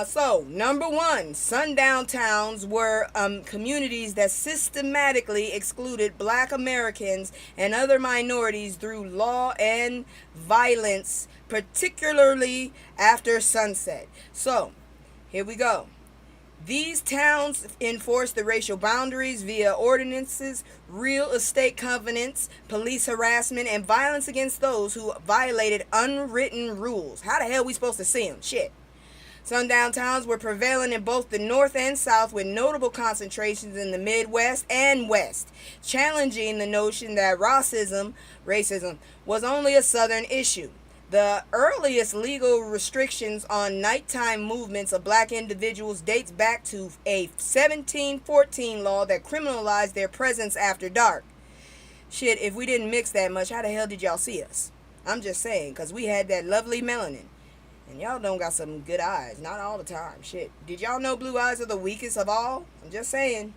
So, number one, sundown towns were communities that systematically excluded black Americans and other minorities through law and violence, particularly after sunset. So, here we go. These towns enforced the racial boundaries via ordinances, real estate covenants, police harassment, and violence against those who violated unwritten rules. How the hell are we supposed to see them? Shit. Sundown towns were prevalent in both the North and South, with notable concentrations in the Midwest and West, challenging the notion that racism was only a Southern issue. The earliest legal restrictions on nighttime movements of black individuals dates back to a 1714 law that criminalized their presence after dark. Shit, if we didn't mix that much, how the hell did y'all see us? I'm just saying, because we had that lovely melanin. And y'all don't got some good eyes. Not all the time. Shit. Did y'all know blue eyes are the weakest of all? I'm just saying.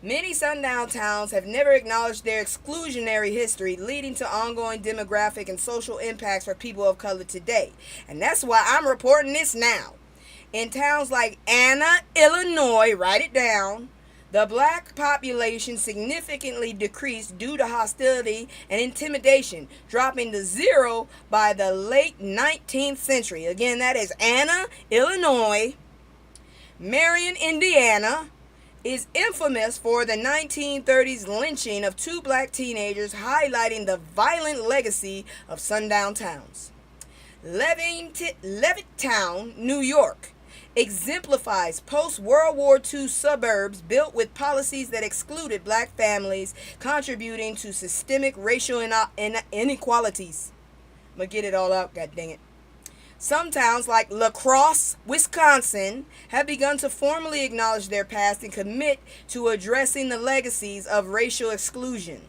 Many sundown towns have never acknowledged their exclusionary history, leading to ongoing demographic and social impacts for people of color today. And that's why I'm reporting this now. In towns like Anna, Illinois, write it down, the black population significantly decreased due to hostility and intimidation, dropping to zero by the late 19th century. Again, that is Anna, Illinois. Marion, Indiana is infamous for the 1930s lynching of two black teenagers, highlighting the violent legacy of sundown towns. Levittown, New York. exemplifies post-World War II suburbs built with policies that excluded black families, contributing to systemic racial inequalities. I'm gonna get it all out, god dang it. Some towns like La Crosse, Wisconsin, have begun to formally acknowledge their past and commit to addressing the legacies of racial exclusion.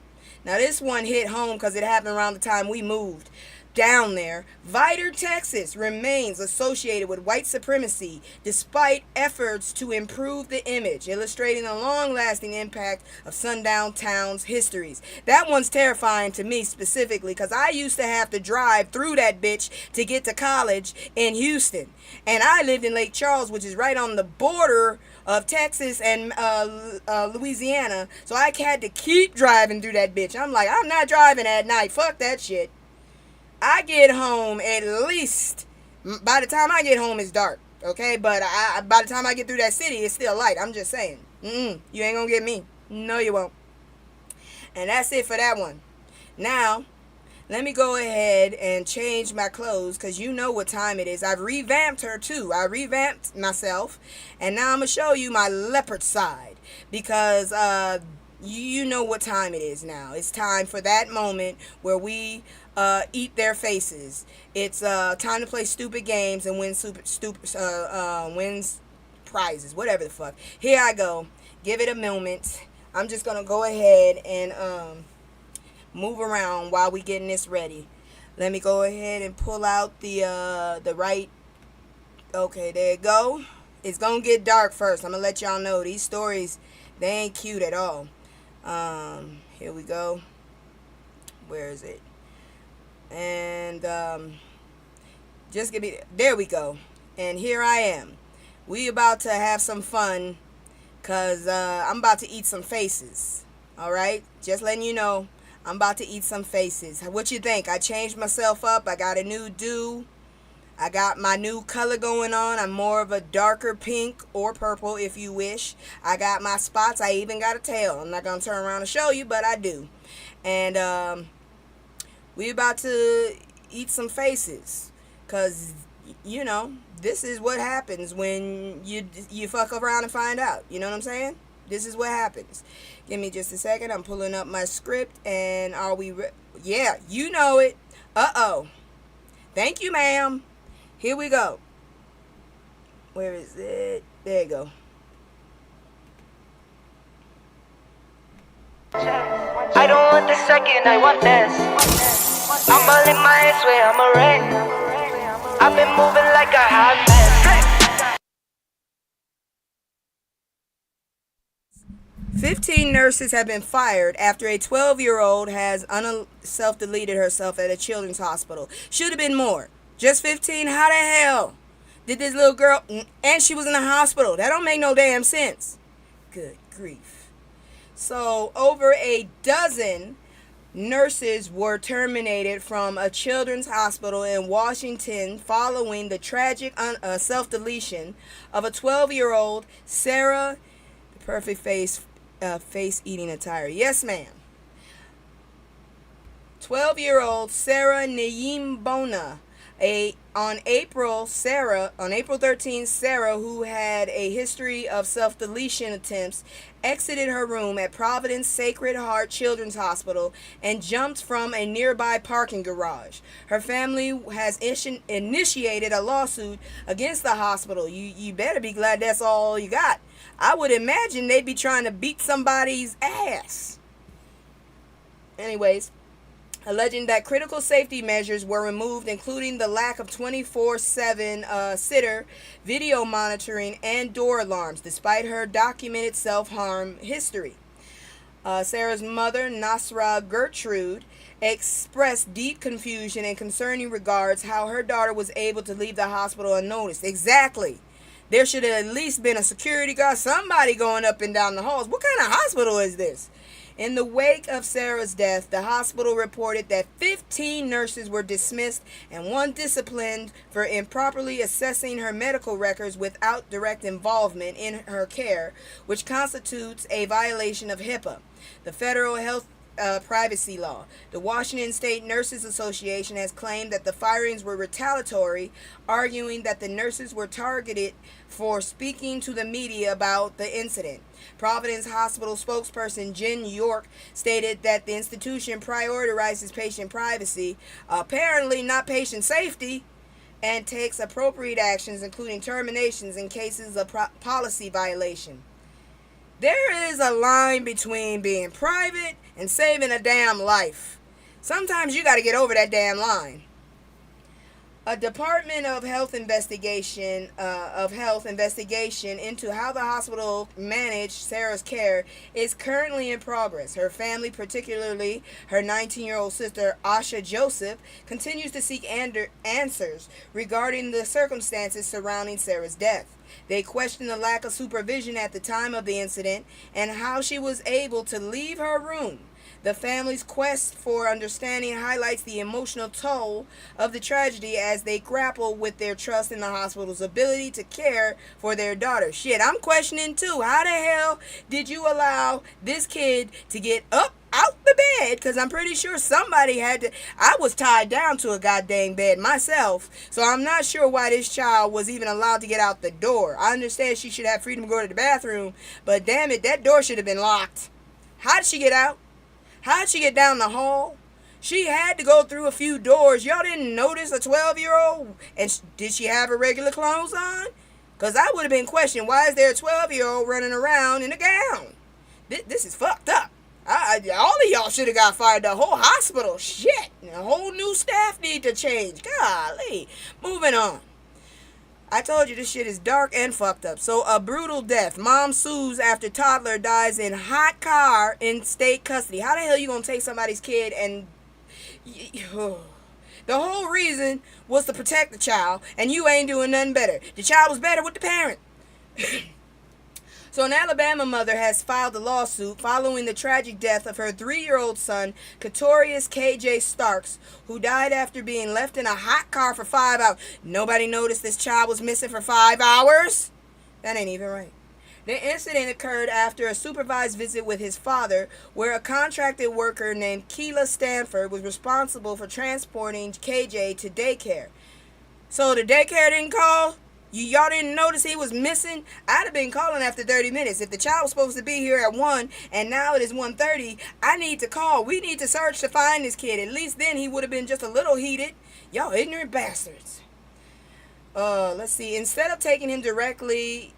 Now, this one hit home because it happened around the time we moved down there. Vidor, Texas remains associated with white supremacy despite efforts to improve the image, illustrating the long-lasting impact of sundown towns' histories. That one's terrifying to me specifically because I used to have to drive through that bitch to get to college in Houston. And I lived in Lake Charles, which is right on the border of Texas and Louisiana. So I had to keep driving through that bitch. I'm like, I'm not driving at night. Fuck that shit. I get home at least, by the time I get home it's dark, okay? But by the time I get through that city, it's still light. I'm just saying. You ain't gonna get me. No, you won't. And that's it for that one. Now, let me go ahead and change my clothes because you know what time it is. I've revamped her too. I revamped myself. And now I'm going to show you my leopard side because you know what time it is now. It's time for that moment where we eat their faces. It's time to play stupid games and wins prizes, whatever the fuck. Here I go. Give it a moment. I'm just going to go ahead and move around while we getting this ready. Let me go ahead and pull out the right. Okay, there you go. It's gonna get dark first. I'm gonna let y'all know these stories, they ain't cute at all. Here we go. Where is it? And just give me, there we go. And here I am. We about to have some fun cause I'm about to eat some faces. All right, just letting you know. I'm about to eat some faces. What you think? I changed myself up. I got a new do. I got my new color going on. I'm more of a darker pink or purple if you wish. I got my spots. I even got a tail. I'm not going to turn around and show you, but I do. And we about to eat some faces. Because, you know, this is what happens when you fuck around and find out. You know what I'm saying? This is what happens. Give me just a second. I'm pulling up my script. And are we... yeah, you know it. Uh-oh. Thank you, ma'am. Here we go. Where is it? There you go. I don't want the second, I want this. I'm all in my head, swear I'm a wreck. I've been moving like a hot mess. 15 nurses have been fired after a 12-year-old has self-deleted herself at a children's hospital. Should have been more. Just 15? How the hell did this little girl... and she was in the hospital. That don't make no damn sense. Good grief. So, over a dozen nurses were terminated from a children's hospital in Washington following the tragic self-deletion of a 12-year-old Sarah... the perfect face eating attire. Yes, ma'am. 12-year-old Sarah Nyimbona. On April 13th, Sarah, who had a history of self-deletion attempts, exited her room at Providence Sacred Heart Children's Hospital and jumped from a nearby parking garage. Her family has initiated a lawsuit against the hospital. You better be glad that's all you got. I would imagine they'd be trying to beat somebody's ass. Anyways, alleging that critical safety measures were removed, including the lack of 24/7 sitter, video monitoring, and door alarms, despite her documented self-harm history. Sarah's mother, Nasra Gertrude, expressed deep confusion and concerning regards how her daughter was able to leave the hospital unnoticed. Exactly. There should have at least been a security guard, somebody going up and down the halls. What kind of hospital is this? In the wake of Sarah's death, the hospital reported that 15 nurses were dismissed and one disciplined for improperly assessing her medical records without direct involvement in her care, which constitutes a violation of HIPAA. The federal health privacy law. The Washington State Nurses Association has claimed that the firings were retaliatory, arguing that the nurses were targeted for speaking to the media about the incident. Providence Hospital spokesperson Jen York stated that the institution prioritizes patient privacy, apparently not patient safety, and takes appropriate actions, including terminations in cases of policy violation. There is a line between being private and saving a damn life. Sometimes you got to get over that damn line. A Department of Health investigation into how the hospital managed Sarah's care is currently in progress. Her family, particularly her 19-year-old sister Asha Joseph, continues to seek answers regarding the circumstances surrounding Sarah's death. They question the lack of supervision at the time of the incident and how she was able to leave her room. The family's quest for understanding highlights the emotional toll of the tragedy as they grapple with their trust in the hospital's ability to care for their daughter. Shit, I'm questioning too. How the hell did you allow this kid to get up out the bed? Because I'm pretty sure somebody had to. I was tied down to a goddamn bed myself, so I'm not sure why this child was even allowed to get out the door. I understand she should have freedom to go to the bathroom, but damn it, that door should have been locked. How did she get out? How did she get down the hall? She had to go through a few doors. Y'all didn't notice a 12-year-old? And did she have her regular clothes on? Because I would have been questioning, why is there a 12-year-old running around in a gown? This is fucked up. All of y'all should have got fired. The whole hospital. Shit. The whole new staff need to change. Golly. Moving on. I told you this shit is dark and fucked up. So, a brutal death. Mom sues after toddler dies in hot car in state custody. How the hell you gonna take somebody's kid and... The whole reason was to protect the child, and you ain't doing nothing better. The child was better with the parent. So an Alabama mother has filed a lawsuit following the tragic death of her 3-year-old son, Katorius KJ Starks, who died after being left in a hot car for 5 hours. Nobody noticed this child was missing for 5 hours? That ain't even right. The incident occurred after a supervised visit with his father, where a contracted worker named Keila Stanford was responsible for transporting KJ to daycare. So the daycare didn't call? Y'all didn't notice he was missing? I'd have been calling after 30 minutes. If the child was supposed to be here at 1 and now it is 1:30, I need to call. We need to search to find this kid. At least then he would have been just a little heated. Y'all ignorant bastards. Let's see. Instead of taking him directly,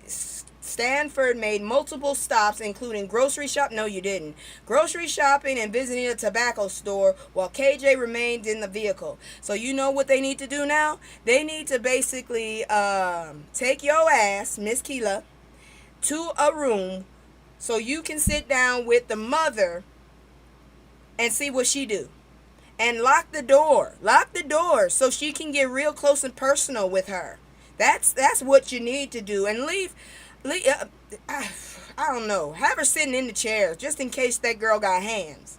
Stanford made multiple stops, including grocery shop. No, you didn't. Grocery shopping and visiting a tobacco store while KJ remained in the vehicle. So you know what they need to do now? They need to basically take your ass, Miss Keila, to a room so you can sit down with the mother and see what she do. And lock the door. Lock the door so she can get real close and personal with her. That's what you need to do. And leave I don't know. Have her sitting in the chair just in case that girl got hands.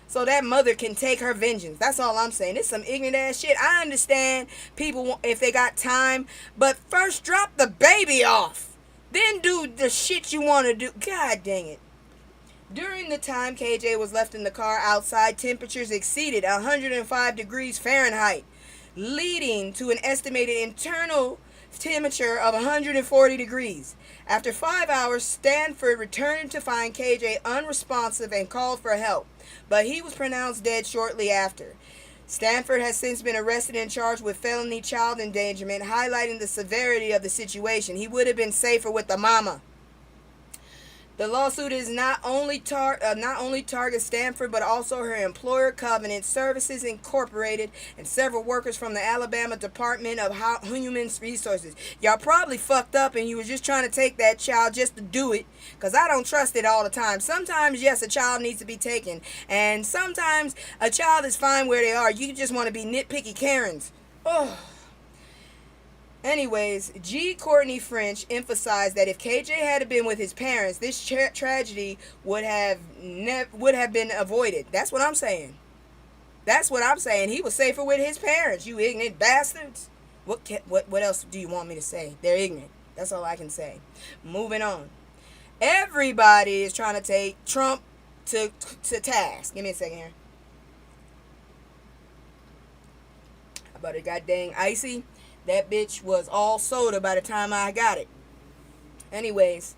So that mother can take her vengeance. That's all I'm saying. It's some ignorant ass shit. I understand people if they got time. But first drop the baby off. Then do the shit you want to do. God dang it. During the time KJ was left in the car outside, temperatures exceeded 105 degrees Fahrenheit, leading to an estimated internal temperature of 140 degrees. After 5 hours, Stanford returned to find KJ unresponsive and called for help, but he was pronounced dead shortly after. Stanford has since been arrested and charged with felony child endangerment, highlighting the severity of the situation. He would have been safer with the mama. The lawsuit is not only targets Stanford, but also her employer, Covenant Services Incorporated, and several workers from the Alabama Department of Human Resources. Y'all probably fucked up and you were just trying to take that child just to do it, because I don't trust it all the time. Sometimes, yes, a child needs to be taken, and sometimes a child is fine where they are. You just want to be nitpicky Karens. Oh. Anyways, G. Courtney French emphasized that if KJ had been with his parents, this tragedy would have been avoided. That's what I'm saying. That's what I'm saying. He was safer with his parents, you ignorant bastards. What else do you want me to say? They're ignorant. That's all I can say. Moving on. Everybody is trying to take Trump to task. Give me a second here. About it got dang icy. That bitch was all soda by the time I got it. Anyways,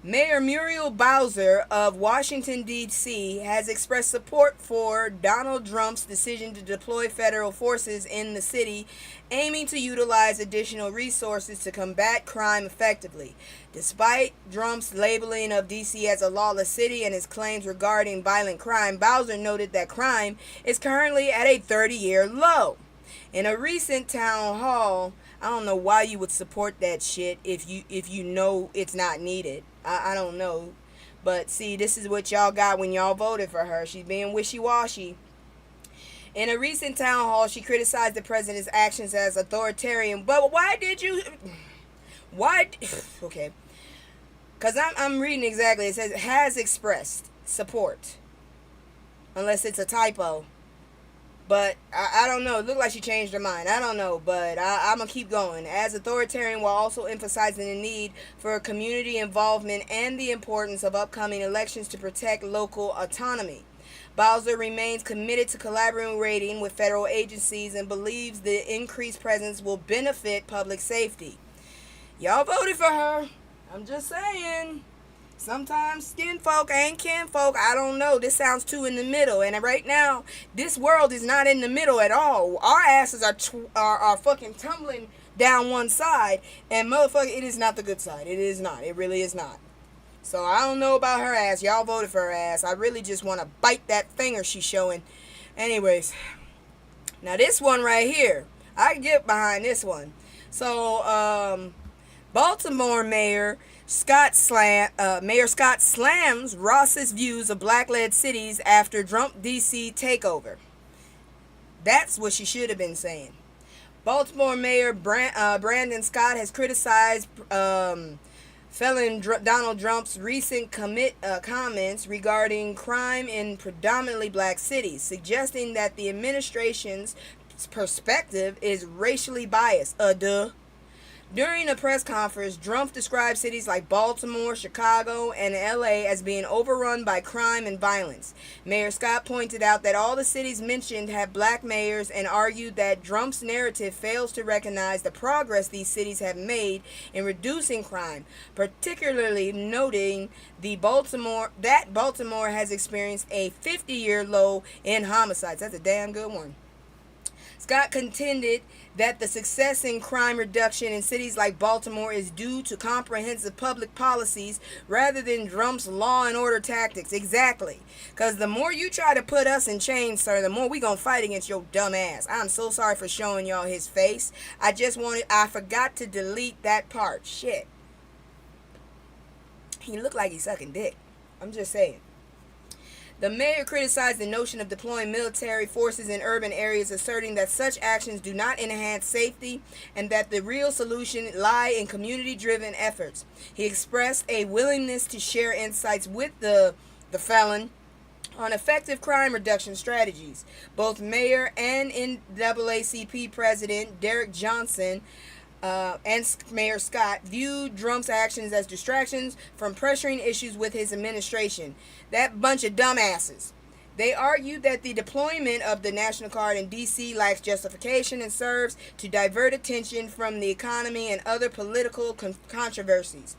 Mayor Muriel Bowser of Washington, D.C. has expressed support for Donald Trump's decision to deploy federal forces in the city, aiming to utilize additional resources to combat crime effectively. Despite Trump's labeling of D.C. as a lawless city and his claims regarding violent crime, Bowser noted that crime is currently at a 30-year low. In a recent town hall, I don't know why you would support that shit if you know it's not needed. I don't know. But see, this is what y'all got when y'all voted for her. She's being wishy-washy. In a recent town hall, she criticized the president's actions as authoritarian. But why did you... Why... Okay. Because I'm reading exactly. It says, has expressed support. Unless it's a typo. But I don't know. It looked like she changed her mind. I don't know. But I'm going to keep going. As authoritarian, while also emphasizing the need for community involvement and the importance of upcoming elections to protect local autonomy. Bowser remains committed to collaborating with federal agencies and believes the increased presence will benefit public safety. Y'all voted for her. I'm just saying. Sometimes skin folk ain't kin folk. I don't know. This sounds too in the middle. And right now, this world is not in the middle at all. Our asses are fucking tumbling down one side. And motherfucker, it is not the good side. It is not. It really is not. So I don't know about her ass. Y'all voted for her ass. I really just want to bite that finger she's showing. Anyways. Now this one right here. I can get behind this one. So, Baltimore Mayor Scott slams Ross's views of black-led cities after Trump D.C. takeover. That's what she should have been saying. Baltimore Mayor Brandon Scott has criticized felon Donald Trump's recent comments regarding crime in predominantly black cities, suggesting that the administration's perspective is racially biased. During a press conference, Trump described cities like Baltimore, Chicago, and LA as being overrun by crime and violence. Mayor Scott pointed out that all the cities mentioned have black mayors and argued that Trump's narrative fails to recognize the progress these cities have made in reducing crime, particularly noting Baltimore has experienced a 50-year low in homicides. That's a damn good one. Scott contended that the success in crime reduction in cities like Baltimore is due to comprehensive public policies rather than Trump's law and order tactics. Exactly. Because the more you try to put us in chains, sir, the more we gonna fight against your dumb ass. I'm so sorry for showing y'all his face. I forgot to delete that part. Shit. He looked like he's sucking dick. I'm just saying. The mayor criticized the notion of deploying military forces in urban areas, asserting that such actions do not enhance safety and that the real solution lie in community-driven efforts. He expressed a willingness to share insights with the felon on effective crime reduction strategies. Both Mayor and NAACP President Derek Johnson and Mayor Scott viewed Trump's actions as distractions from pressuring issues with his administration. That bunch of dumbasses. They argued that the deployment of the National Guard in D.C. lacks justification and serves to divert attention from the economy and other political controversies.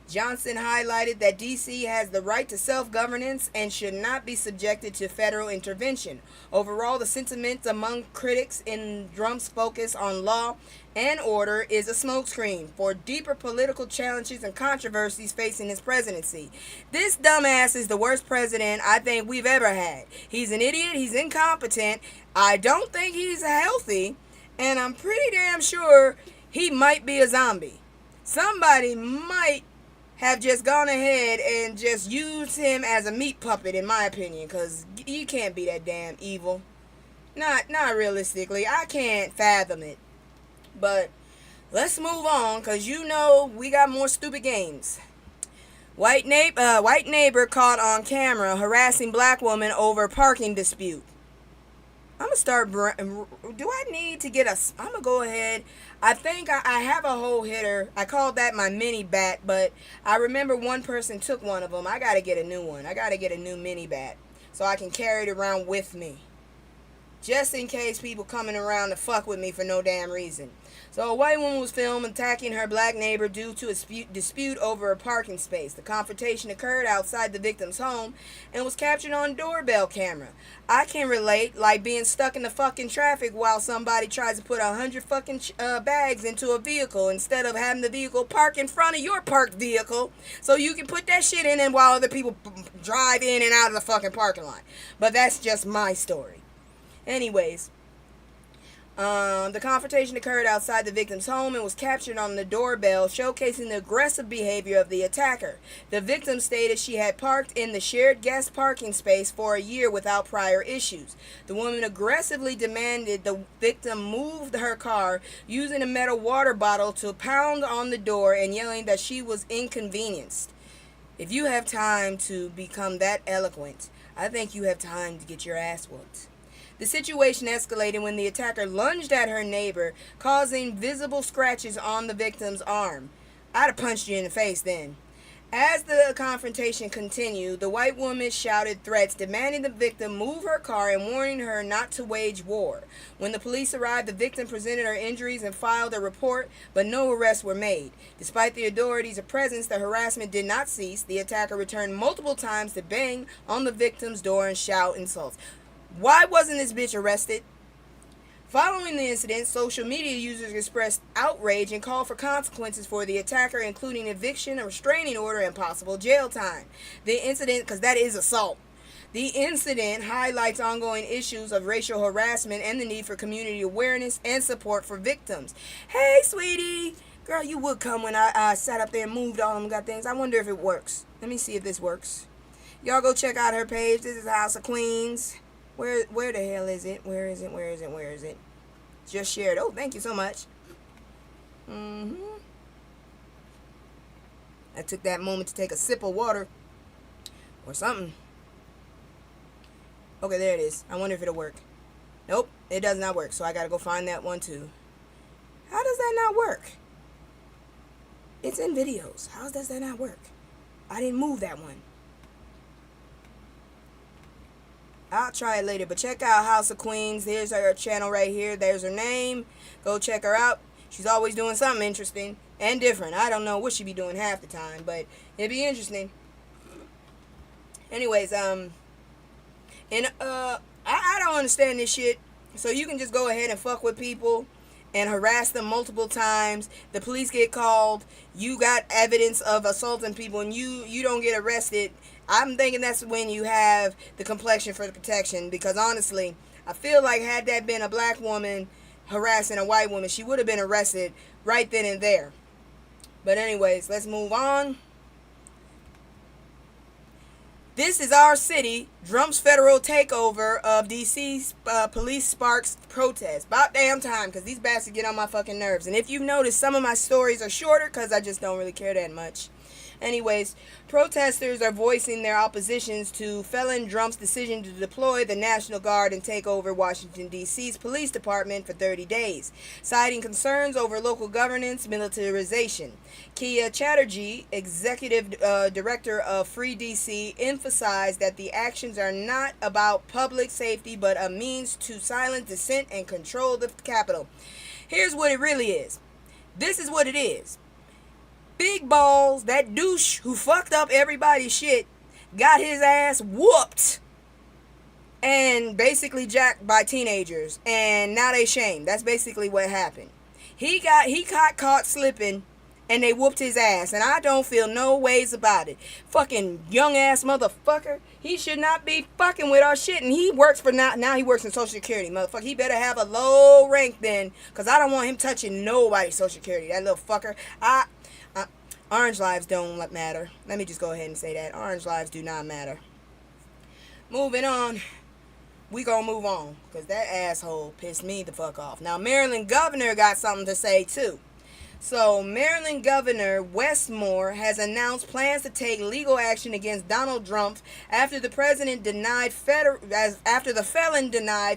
Johnson highlighted that D.C. has the right to self-governance and should not be subjected to federal intervention. Overall, the sentiment among critics in Trump's focus on law and order is a smokescreen for deeper political challenges and controversies facing his presidency. This dumbass is the worst president I think we've ever had. He's an idiot. He's incompetent. I don't think he's healthy. And I'm pretty damn sure he might be a zombie. Somebody might have just gone ahead and just used him as a meat puppet, in my opinion, because you can't be that damn evil. Not realistically. I can't fathom it. But let's move on, because you know we got more stupid games. White neighbor caught on camera harassing black woman over parking dispute. I'm gonna start. Do I need to get a? I'm gonna go ahead. I think I have a whole hitter. I called that my mini bat, but I remember one person took one of them. I gotta get a new one. I gotta get a new mini bat so I can carry it around with me, just in case people coming around to fuck with me for no damn reason. So a white woman was filmed attacking her black neighbor due to a dispute over a parking space. The confrontation occurred outside the victim's home and was captured on doorbell camera. I can relate, like being stuck in the fucking traffic while somebody tries to put 100 fucking bags into a vehicle instead of having the vehicle park in front of your parked vehicle so you can put that shit in and while other people drive in and out of the fucking parking lot. But that's just my story. Anyways, the confrontation occurred outside the victim's home and was captured on the doorbell, showcasing the aggressive behavior of the attacker. The victim stated she had parked in the shared guest parking space for a year without prior issues. The woman aggressively demanded the victim move her car, using a metal water bottle to pound on the door and yelling that she was inconvenienced. If you have time to become that eloquent, I think you have time to get your ass whooped. The situation escalated when the attacker lunged at her neighbor, causing visible scratches on the victim's arm. I'd have punched you in the face then. As the confrontation continued, the white woman shouted threats, demanding the victim move her car and warning her not to wage war. When the police arrived, the victim presented her injuries and filed a report, but no arrests were made. Despite the authorities' presence, the harassment did not cease. The attacker returned multiple times to bang on the victim's door and shout insults. Why wasn't this bitch arrested? Following the incident, social media users expressed outrage and called for consequences for the attacker, including eviction, a restraining order, and possible jail time. The incident, because that is assault. The incident highlights ongoing issues of racial harassment and the need for community awareness and support for victims. Hey, sweetie. Girl, you would come when I sat up there and moved all them got things. I wonder if it works. Let me see if this works. Y'all go check out her page. This is House of Queens. Where the hell is it? Where is it? Just shared. Oh, thank you so much. I took that moment to take a sip of water or something. Okay, there it is. I wonder if it'll work. Nope, it does not work. So I gotta go find that one too. How does that not work? It's in videos. How does that not work? I didn't move that one. I'll try it later, but check out House of Queens. Here's her channel right here. There's her name. Go check her out. She's always doing something interesting and different. I don't know what she be doing half the time, but it'd be interesting. Anyways, I don't understand this shit. So you can just go ahead and fuck with people and harass them multiple times. The police get called. You got evidence of assaulting people, and you don't get arrested. I'm thinking that's when you have the complexion for the protection, because honestly, I feel like had that been a black woman harassing a white woman, she would have been arrested right then and there. But anyways, let's move on. This is our city. Trump's federal takeover of D.C. Police sparks protest. About damn time, because these bastards get on my fucking nerves. And if you've noticed, some of my stories are shorter because I just don't really care that much. Anyways, protesters are voicing their oppositions to felon Trump's decision to deploy the National Guard and take over Washington, D.C.'s police department for 30 days, citing concerns over local governance militarization. Kia Chatterjee, executive director of Free D.C., emphasized that the actions are not about public safety but a means to silence dissent and control the Capitol. Here's what it really is. This is what it is. Big Balls, that douche who fucked up everybody's shit, got his ass whooped and basically jacked by teenagers, and now they shamed. That's basically what happened. He got caught slipping, and they whooped his ass, and I don't feel no ways about it. Fucking young ass motherfucker. He should not be fucking with our shit, and he works for now he works in Social Security, motherfucker. He better have a low rank then, because I don't want him touching nobody's Social Security, that little fucker. Orange lives don't matter. Let me just go ahead and say that. Orange lives do not matter. Moving on. We gonna move on, because that asshole pissed me the fuck off. Now, Maryland governor got something to say, too. So, Maryland Governor Westmore has announced plans to take legal action against Donald Trump after the felon denied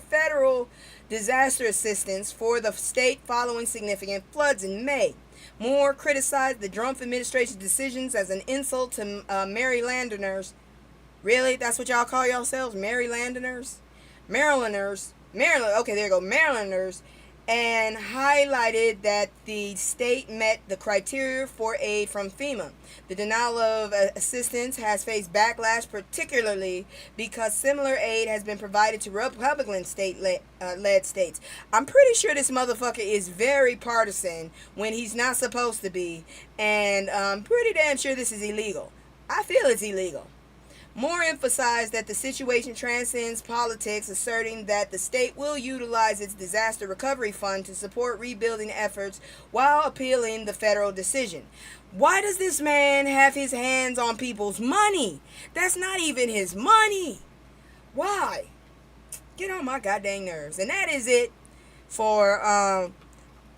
federal disaster assistance for the state following significant floods in May. Moore criticized the Trump administration's decisions as an insult to Marylanders. Really? That's what y'all call yourselves? Marylanders? Marylanders. Maryland. Okay, there you go. Marylanders. And highlighted that the state met the criteria for aid from FEMA. The denial of assistance has faced backlash, particularly because similar aid has been provided to Republican led states. I'm pretty sure this motherfucker is very partisan when he's not supposed to be, and I'm pretty damn sure this is illegal. I feel it's illegal. Moore emphasized that the situation transcends politics, asserting that the state will utilize its disaster recovery fund to support rebuilding efforts while appealing the federal decision. Why does this man have his hands on people's money? That's not even his money. Why? Get on my goddamn nerves. And that is it for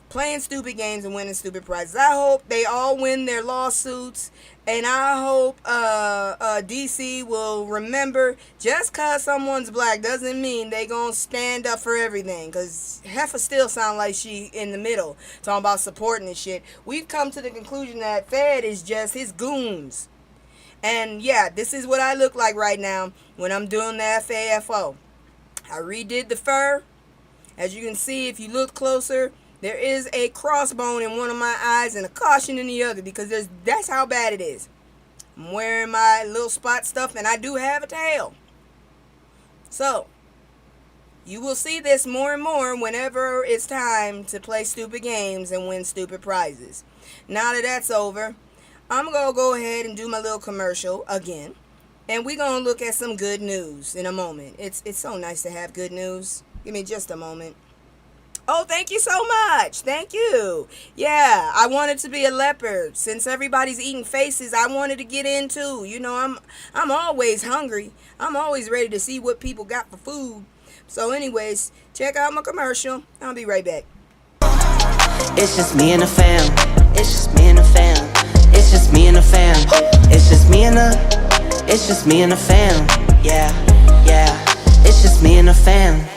playing stupid games and winning stupid prizes. I hope they all win their lawsuits, and I hope DC will remember, just cause someone's black doesn't mean they gonna stand up for everything, cause Heifer still sound like she in the middle talking about supporting this shit. We've come to the conclusion that Fed is just his goons. And yeah, this is what I look like right now when I'm doing the FAFO. I redid the fur. As you can see, if you look closer, there is a crossbone in one of my eyes and a caution in the other, because that's how bad it is. I'm wearing my little spot stuff, and I do have a tail. So, you will see this more and more whenever it's time to play stupid games and win stupid prizes. Now that that's over, I'm going to go ahead and do my little commercial again. And we're going to look at some good news in a moment. It's so nice to have good news. Give me just a moment. Oh, thank you so much. Thank you. Yeah, I wanted to be a leopard. Since everybody's eating faces, I wanted to get in too. You know, I'm always hungry. I'm always ready to see what people got for food. So anyways, check out my commercial. I'll be right back. It's just me and the fam. It's just me and the fam. It's just me and the fam. It's just me and the fam. Yeah, yeah. It's just me and the fam.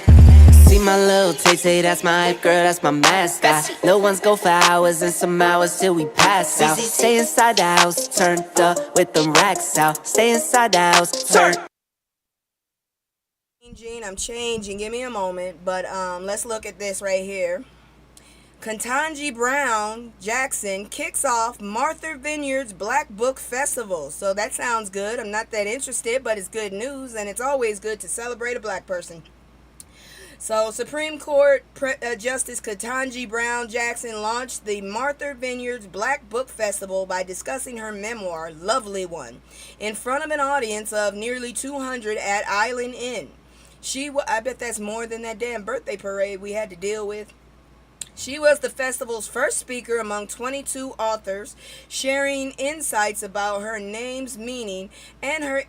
See my little Tay-Tay, that's my hype girl, that's my mascot. Little ones go for hours and some hours till we pass out. Stay inside the house, turned up with them racks out. Stay inside the house, turned. I'm changing. Give me a moment. But let's look at this right here. Ketanji Brown Jackson kicks off Martha Vineyard's Black Book Festival. So that sounds good. I'm not that interested, but it's good news, and it's always good to celebrate a black person. So, Supreme Court Justice Ketanji Brown Jackson launched the Martha Vineyard's Black Book Festival by discussing her memoir, Lovely One, in front of an audience of nearly 200 at Island Inn. I bet that's more than that damn birthday parade we had to deal with. She was the festival's first speaker among 22 authors, sharing insights about her name's meaning and her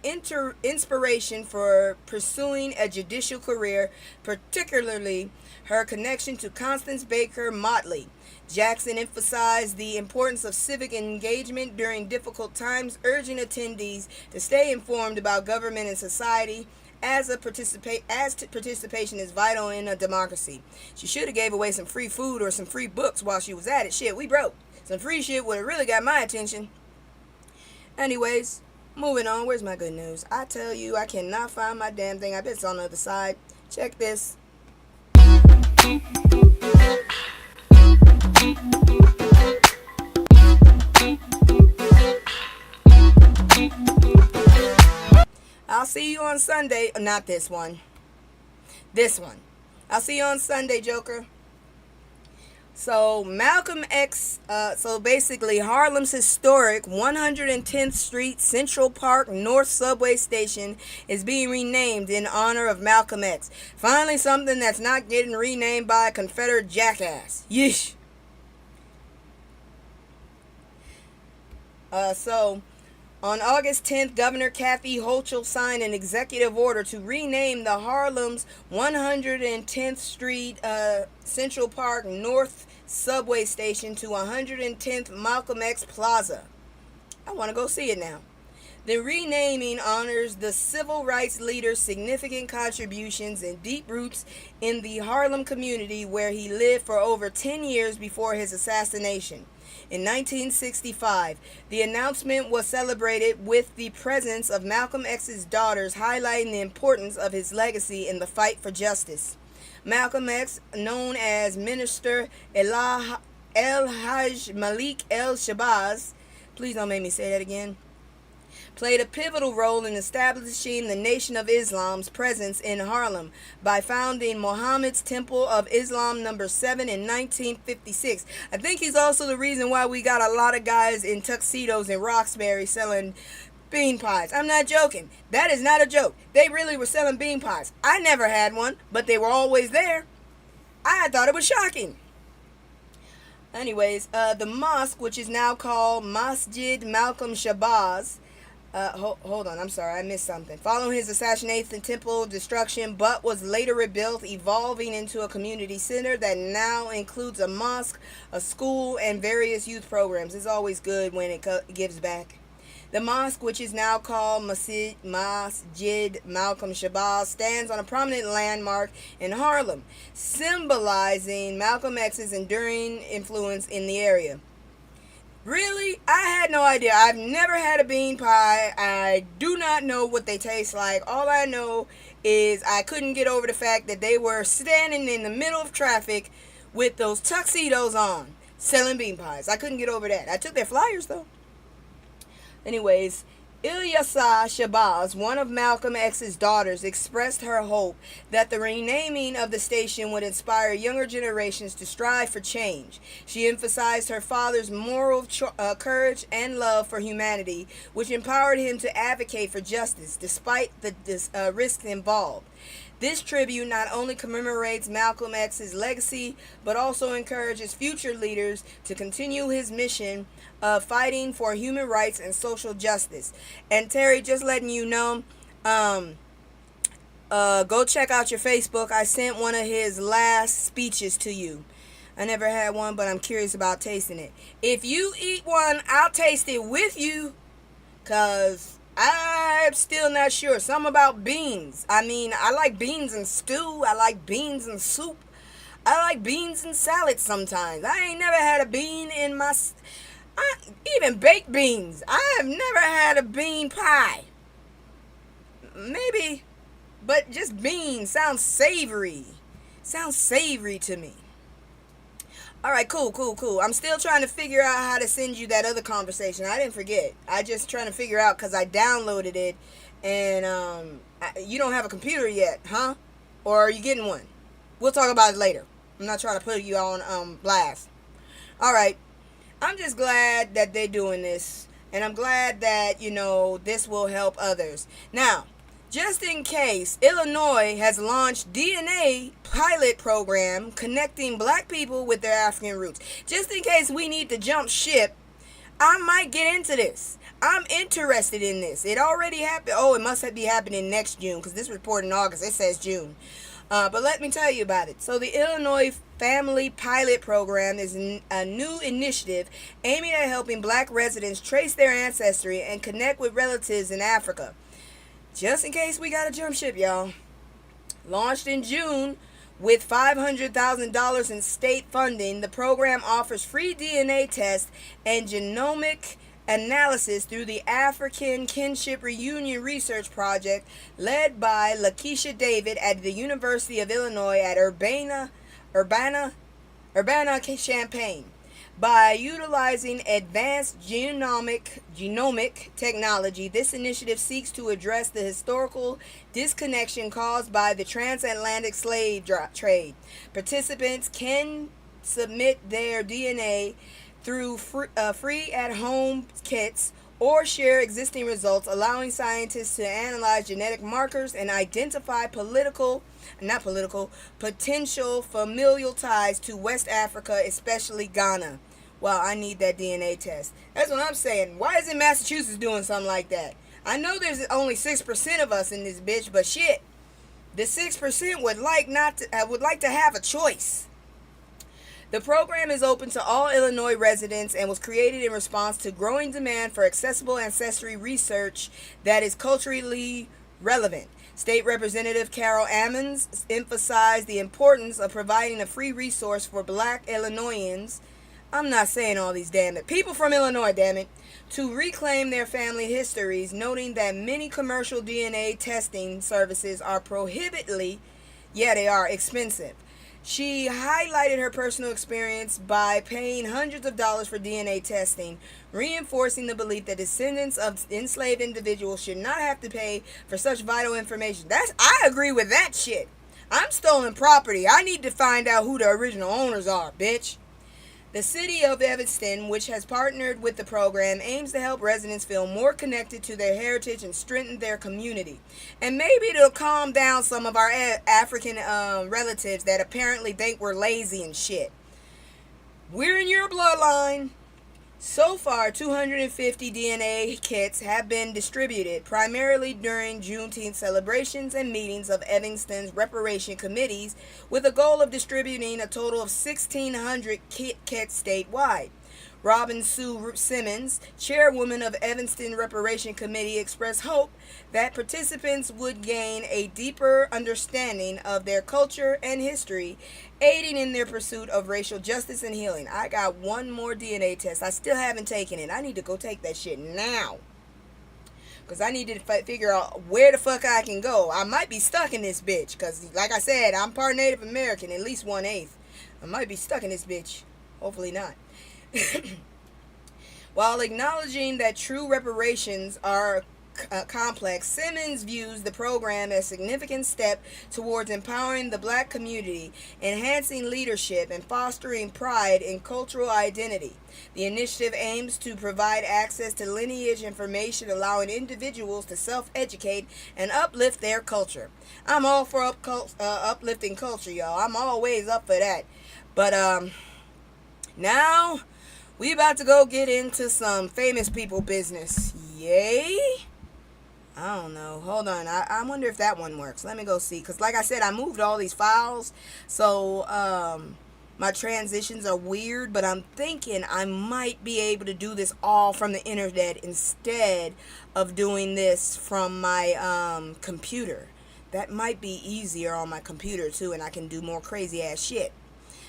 inspiration for pursuing a judicial career, particularly her connection to Constance Baker Motley. Jackson emphasized the importance of civic engagement during difficult times, urging attendees to stay informed about government and society, as participation is vital in a democracy. She should have gave away some free food or some free books while she was at it. Shit, we broke. Some free shit would have really got my attention. Anyways, moving on. Where's my good news? I tell you, I cannot find my damn thing. I bet it's on the other side. Check this. I'll see you on Sunday. Not this one. This one. I'll see you on Sunday, Joker. So, Malcolm X, so basically Harlem's historic 110th Street Central Park North Subway Station is being renamed in honor of Malcolm X. Finally, something that's not getting renamed by a Confederate jackass. Yeesh. On August 10th, Governor Kathy Hochul signed an executive order to rename the Harlem's 110th Street Central Park North subway station to 110th Malcolm X Plaza. I want to go see it now. The renaming honors the civil rights leader's significant contributions and deep roots in the Harlem community where he lived for over 10 years before his assassination. In 1965, the announcement was celebrated with the presence of Malcolm X's daughters, highlighting the importance of his legacy in the fight for justice. Malcolm X, known as Minister El Hajj Malik El Shabazz, please don't make me say that again, played a pivotal role in establishing the Nation of Islam's presence in Harlem by founding Muhammad's Temple of Islam number 7 in 1956. I think he's also the reason why we got a lot of guys in tuxedos in Roxbury selling bean pies. I'm not joking. That is not a joke. They really were selling bean pies. I never had one, but they were always there. I thought it was shocking. Anyways, the mosque, which is now called Masjid Malcolm Shabazz, hold on, I'm sorry, I missed something. Following his assassination, temple destruction, but was later rebuilt, evolving into a community center that now includes a mosque, a school, and various youth programs. It's always good when it gives back. The mosque, which is now called Masjid Malcolm Shabazz, stands on a prominent landmark in Harlem, symbolizing Malcolm X's enduring influence in the area. Really? I had no idea. I've never had a bean pie. I do not know what they taste like. All I know is I couldn't get over the fact that they were standing in the middle of traffic with those tuxedos on, selling bean pies. I couldn't get over that. I took their flyers, though. Anyways, Ilyasa Shabazz, one of Malcolm X's daughters, expressed her hope that the renaming of the station would inspire younger generations to strive for change. She emphasized her father's moral courage and love for humanity, which empowered him to advocate for justice despite the risks involved. This tribute not only commemorates Malcolm X's legacy, but also encourages future leaders to continue his mission of fighting for human rights and social justice. And Terry, just letting you know, go check out your Facebook. I sent one of his last speeches to you. I never had one, but I'm curious about tasting it. If you eat one, I'll taste it with you, because I'm still not sure. Something about beans. I mean, I like beans in stew. I like beans in soup. I like beans in salad sometimes. I ain't never had a bean in my... even baked beans. I have never had a bean pie. Maybe, but just beans sounds savory. Sounds savory to me. Alright, cool. I'm still trying to figure out how to send you that other conversation. I didn't forget. I just trying to figure out because I downloaded it. And you don't have a computer yet, huh? Or are you getting one? We'll talk about it later. I'm not trying to put you on blast. Alright. I'm just glad that they're doing this. And I'm glad that, this will help others. Now, just in case, Illinois has launched DNA pilot program connecting black people with their African roots. Just in case we need to jump ship, I might get into this. I'm interested in this. It already happened. Oh, it must be happening next June, because this report in August, it says June. But let me tell you about it. So the Illinois Family Pilot Program is a new initiative aiming at helping black residents trace their ancestry and connect with relatives in Africa. Just in case we gotta jump ship, y'all. Launched in June with $500,000 in state funding, the program offers free DNA tests and genomic analysis through the African Kinship Reunion Research Project led by Lakeisha David at the University of Illinois at Urbana-Champaign. By utilizing advanced genomic technology, this initiative seeks to address the historical disconnection caused by the transatlantic slave trade. Participants can submit their DNA through free at-home kits or share existing results, allowing scientists to analyze genetic markers and identify potential familial ties to West Africa, especially Ghana. Well, I need that DNA test. That's what I'm saying. Why isn't Massachusetts doing something like that? I know there's only 6% of us in this bitch, but shit, the 6% would like to have a choice. The program is open to all Illinois residents and was created in response to growing demand for accessible ancestry research that is culturally relevant. State Representative Carol Ammons emphasized the importance of providing a free resource for black Illinoisans. I'm not saying all these damn it. People from Illinois, damn it. To reclaim their family histories, noting that many commercial DNA testing services are prohibitively, they are expensive. She highlighted her personal experience by paying hundreds of dollars for DNA testing, reinforcing the belief that descendants of enslaved individuals should not have to pay for such vital information. I agree with that shit. I'm stolen property. I need to find out who the original owners are, bitch. The city of Evanston, which has partnered with the program, aims to help residents feel more connected to their heritage and strengthen their community. And maybe it'll calm down some of our African relatives that apparently think we're lazy and shit. We're in your bloodline. So far, 250 DNA kits have been distributed, primarily during Juneteenth celebrations and meetings of Evanston's reparation committees, with a goal of distributing a total of 1,600 kits statewide. Robin Sue Simmons, chairwoman of Evanston Reparation Committee, expressed hope that participants would gain a deeper understanding of their culture and history, aiding in their pursuit of racial justice and healing. I got one more DNA test. I still haven't taken it. I need to go take that shit now. Because I need to figure out where the fuck I can go. I might be stuck in this bitch. Because, like I said, I'm part Native American, at least 1/8. I might be stuck in this bitch. Hopefully not. While acknowledging that true reparations are complex, Simmons views the program as a significant step towards empowering the black community, enhancing leadership, and fostering pride in cultural identity. The initiative aims to provide access to lineage information, allowing individuals to self-educate and uplift their culture. I'm all for uplifting culture, y'all. I'm always up for that. But now we about to go get into some famous people business. Yay? I don't know. Hold on. I wonder if that one works. Let me go see. Because like I said, I moved all these files. So my transitions are weird. But I'm thinking I might be able to do this all from the internet instead of doing this from my computer. That might be easier on my computer too. And I can do more crazy ass shit.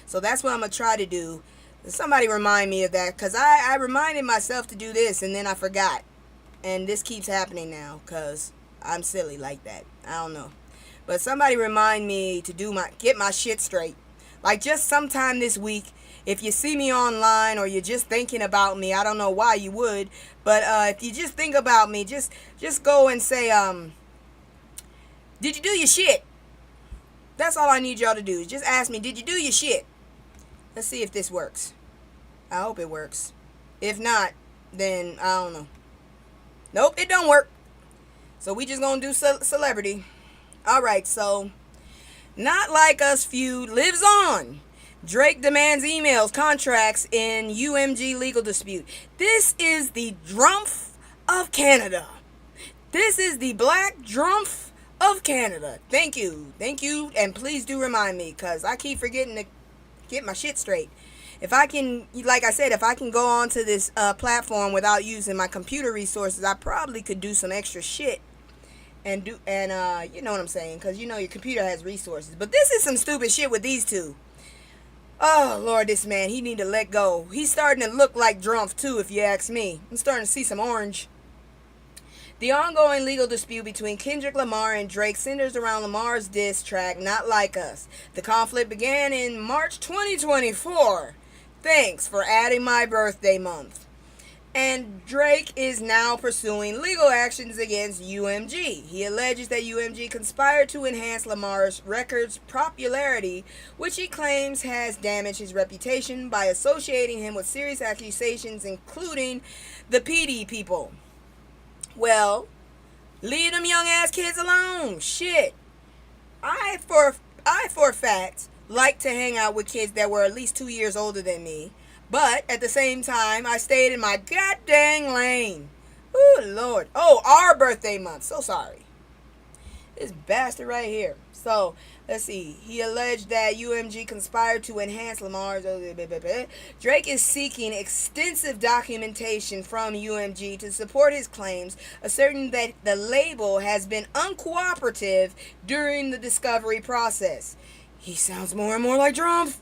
So that's what I'm going to try to do. Somebody remind me of that, because I reminded myself to do this and then I forgot. And this keeps happening now because I'm silly like that. I don't know. But somebody remind me to get my shit straight. Like just sometime this week, if you see me online or you're just thinking about me, I don't know why you would, but if you just think about me, just go and say, did you do your shit? That's all I need y'all to do. Just ask me, did you do your shit? Let's see if this works. I hope it works. If not, then I don't know. Nope, it don't work. So we just gonna do celebrity. Alright, so Not Like Us feud lives on. Drake demands emails, contracts in UMG legal dispute. This is the Drumpf of Canada. This is the Black Drumpf of Canada. Thank you. Thank you. And please do remind me, because I keep forgetting to get my shit straight. If I can, like I said, if I can go onto this platform without using my computer resources, I probably could do some extra shit. And you know what I'm saying, because you know your computer has resources. But this is some stupid shit with these two. Oh, Lord, this man, he need to let go. He's starting to look like Drumpf, too, if you ask me. I'm starting to see some orange. The ongoing legal dispute between Kendrick Lamar and Drake centers around Lamar's diss track, Not Like Us. The conflict began in March 2024. Thanks for adding my birthday month. And Drake is now pursuing legal actions against UMG. He alleges that UMG conspired to enhance Lamar's record's popularity, which he claims has damaged his reputation by associating him with serious accusations, including the PD people. Well, leave them young ass kids alone. Shit. I for a fact like to hang out with kids that were at least 2 years older than me. But at the same time, I stayed in my goddamn lane. Oh, Lord. Oh, our birthday month. So sorry. This bastard right here. So, let's see. He alleged that UMG conspired to enhance Lamar's... Drake is seeking extensive documentation from UMG to support his claims, asserting that the label has been uncooperative during the discovery process. He sounds more and more like Trump.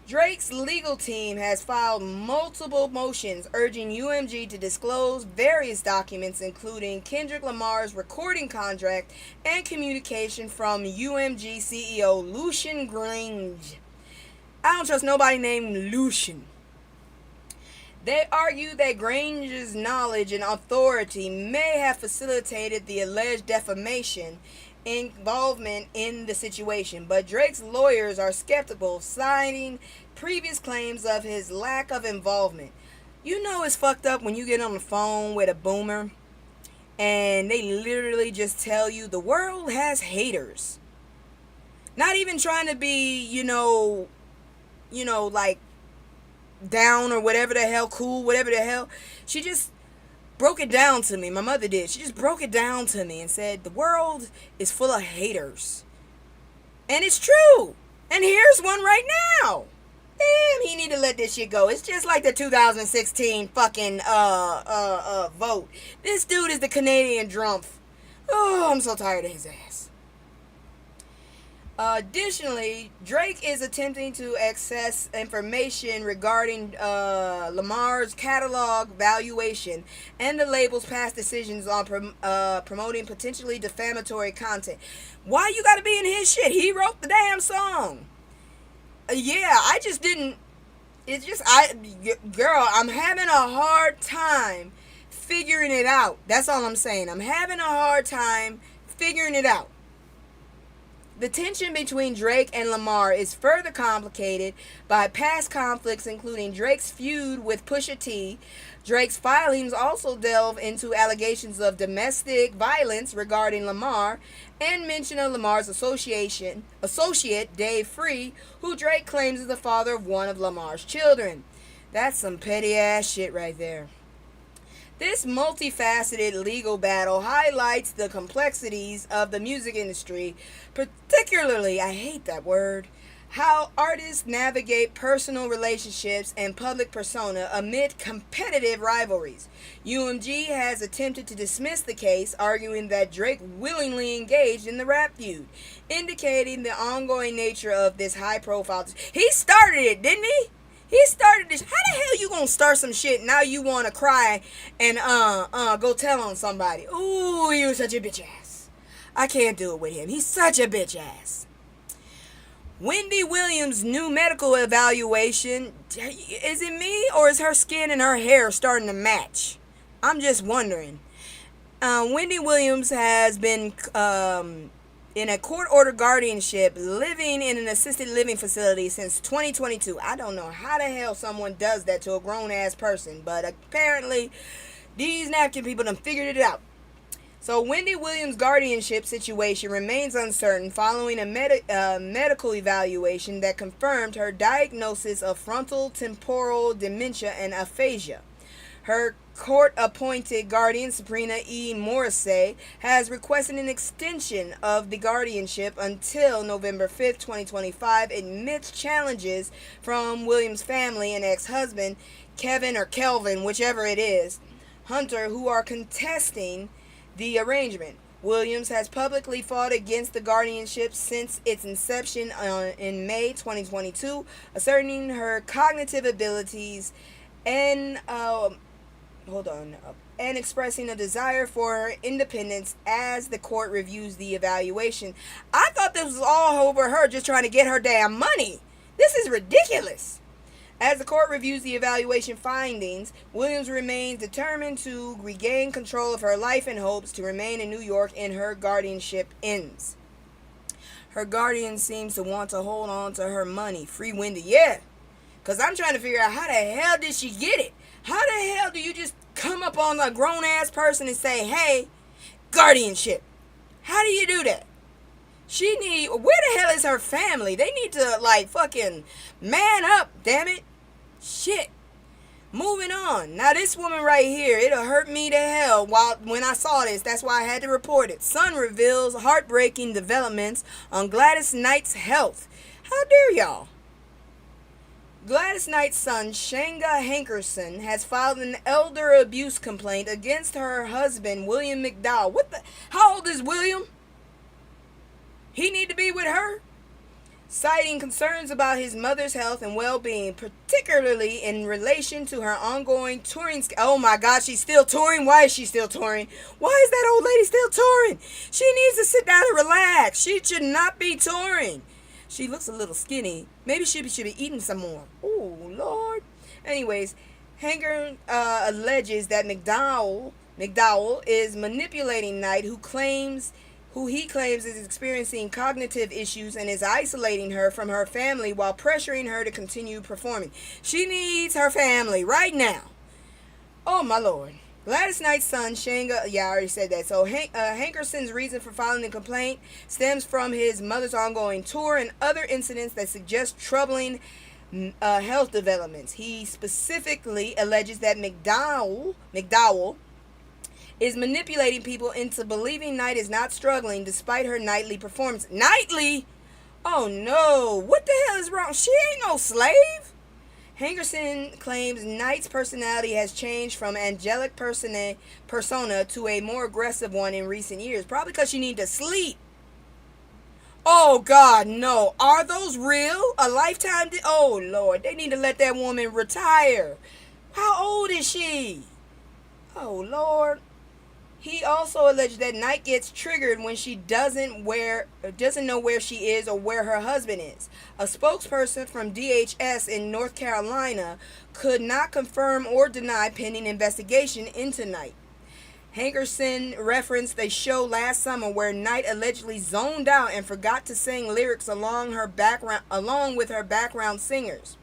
Drake's legal team has filed multiple motions urging UMG to disclose various documents, including Kendrick Lamar's recording contract and communication from UMG CEO Lucian Grange. I don't trust nobody named Lucian. They argue that Grange's knowledge and authority may have facilitated the alleged defamation involvement in the situation, but Drake's lawyers are skeptical, citing previous claims of his lack of involvement. You know it's fucked up when you get on the phone with a boomer and they literally just tell you the world has haters. Not even trying to be, like down or whatever the hell, cool, whatever the hell. She just broke it down to me. My mother did. She just broke it down to me and said, the world is full of haters. And it's true. And here's one right now. Damn, he need to let this shit go. It's just like the 2016 fucking vote. This dude is the Canadian Trump. Oh, I'm so tired of his ass. Additionally, Drake is attempting to access information regarding Lamar's catalog valuation and the label's past decisions on promoting potentially defamatory content. Why you gotta be in his shit? He wrote the damn song. I just didn't. It's just, girl, I'm having a hard time figuring it out. That's all I'm saying. I'm having a hard time figuring it out. The tension between Drake and Lamar is further complicated by past conflicts, including Drake's feud with Pusha T. Drake's filings also delve into allegations of domestic violence regarding Lamar and mention of Lamar's associate, Dave Free, who Drake claims is the father of one of Lamar's children. That's some petty ass shit right there. This multifaceted legal battle highlights the complexities of the music industry, particularly, I hate that word, how artists navigate personal relationships and public persona amid competitive rivalries. UMG has attempted to dismiss the case, arguing that Drake willingly engaged in the rap feud, indicating the ongoing nature of this high-profile... He started it, didn't he? He started this. How the hell you gonna start some shit? Now you wanna cry and go tell on somebody. Ooh, you such a bitch ass. I can't do it with him. He's such a bitch ass. Wendy Williams' new medical evaluation. Is it me or is her skin and her hair starting to match? I'm just wondering. Wendy Williams has been in a court-ordered guardianship, living in an assisted living facility since 2022. I don't know how the hell someone does that to a grown-ass person, but apparently these napkin people done figured it out. So Wendy Williams' guardianship situation remains uncertain following a medical evaluation that confirmed her diagnosis of frontal temporal dementia and aphasia. Her court-appointed guardian, Sabrina E. Morrissey, has requested an extension of the guardianship until November 5th, 2025, amidst challenges from Williams' family and ex-husband, Kevin or Kelvin, whichever it is, Hunter, who are contesting the arrangement. Williams has publicly fought against the guardianship since its inception in May 2022, asserting her cognitive abilities and and expressing a desire for independence as the court reviews the evaluation. I thought this was all over her just trying to get her damn money. This is ridiculous. As the court reviews the evaluation findings, Williams remains determined to regain control of her life and hopes to remain in New York and her guardianship ends. Her guardian seems to want to hold on to her money. Free Wendy, yeah. Because I'm trying to figure out how the hell did she get it? How the hell do you just come up on a grown-ass person and say, hey, guardianship? How do you do that? Where the hell is her family? They need to, fucking man up, damn it. Shit. Moving on. Now this woman right here, it'll hurt me to hell when I saw this. That's why I had to report it. Sun reveals heartbreaking developments on Gladys Knight's health. How dare y'all? Gladys Knight's son, Shanga Hankerson, has filed an elder abuse complaint against her husband, William McDowell. How old is William? He need to be with her? Citing concerns about his mother's health and well-being, particularly in relation to her ongoing touring. Oh my God, she's still touring? Why is she still touring? Why is that old lady still touring? She needs to sit down and relax. She should not be touring. She looks a little skinny. Maybe she should be eating some more. Oh, Lord. Anyways, Hanger alleges that McDowell is manipulating Knight, who he claims is experiencing cognitive issues and is isolating her from her family while pressuring her to continue performing. She needs her family right now. Oh, my Lord. Gladys Knight's son, Shanga, I already said that. So Hankerson's reason for filing the complaint stems from his mother's ongoing tour and other incidents that suggest troubling health developments. He specifically alleges that McDowell is manipulating people into believing Knight is not struggling despite her nightly performance. Nightly? Oh no, what the hell is wrong? She ain't no slave. Hankerson claims Knight's personality has changed from angelic persona to a more aggressive one in recent years. Probably because she need to sleep. Oh God, no. Are those real? A lifetime? Oh Lord, they need to let that woman retire. How old is she? Oh Lord. He also alleged that Knight gets triggered when she doesn't know where she is or where her husband is. A spokesperson from DHS in North Carolina could not confirm or deny pending investigation into Knight. Hankerson referenced a show last summer where Knight allegedly zoned out and forgot to sing lyrics along with her background singers.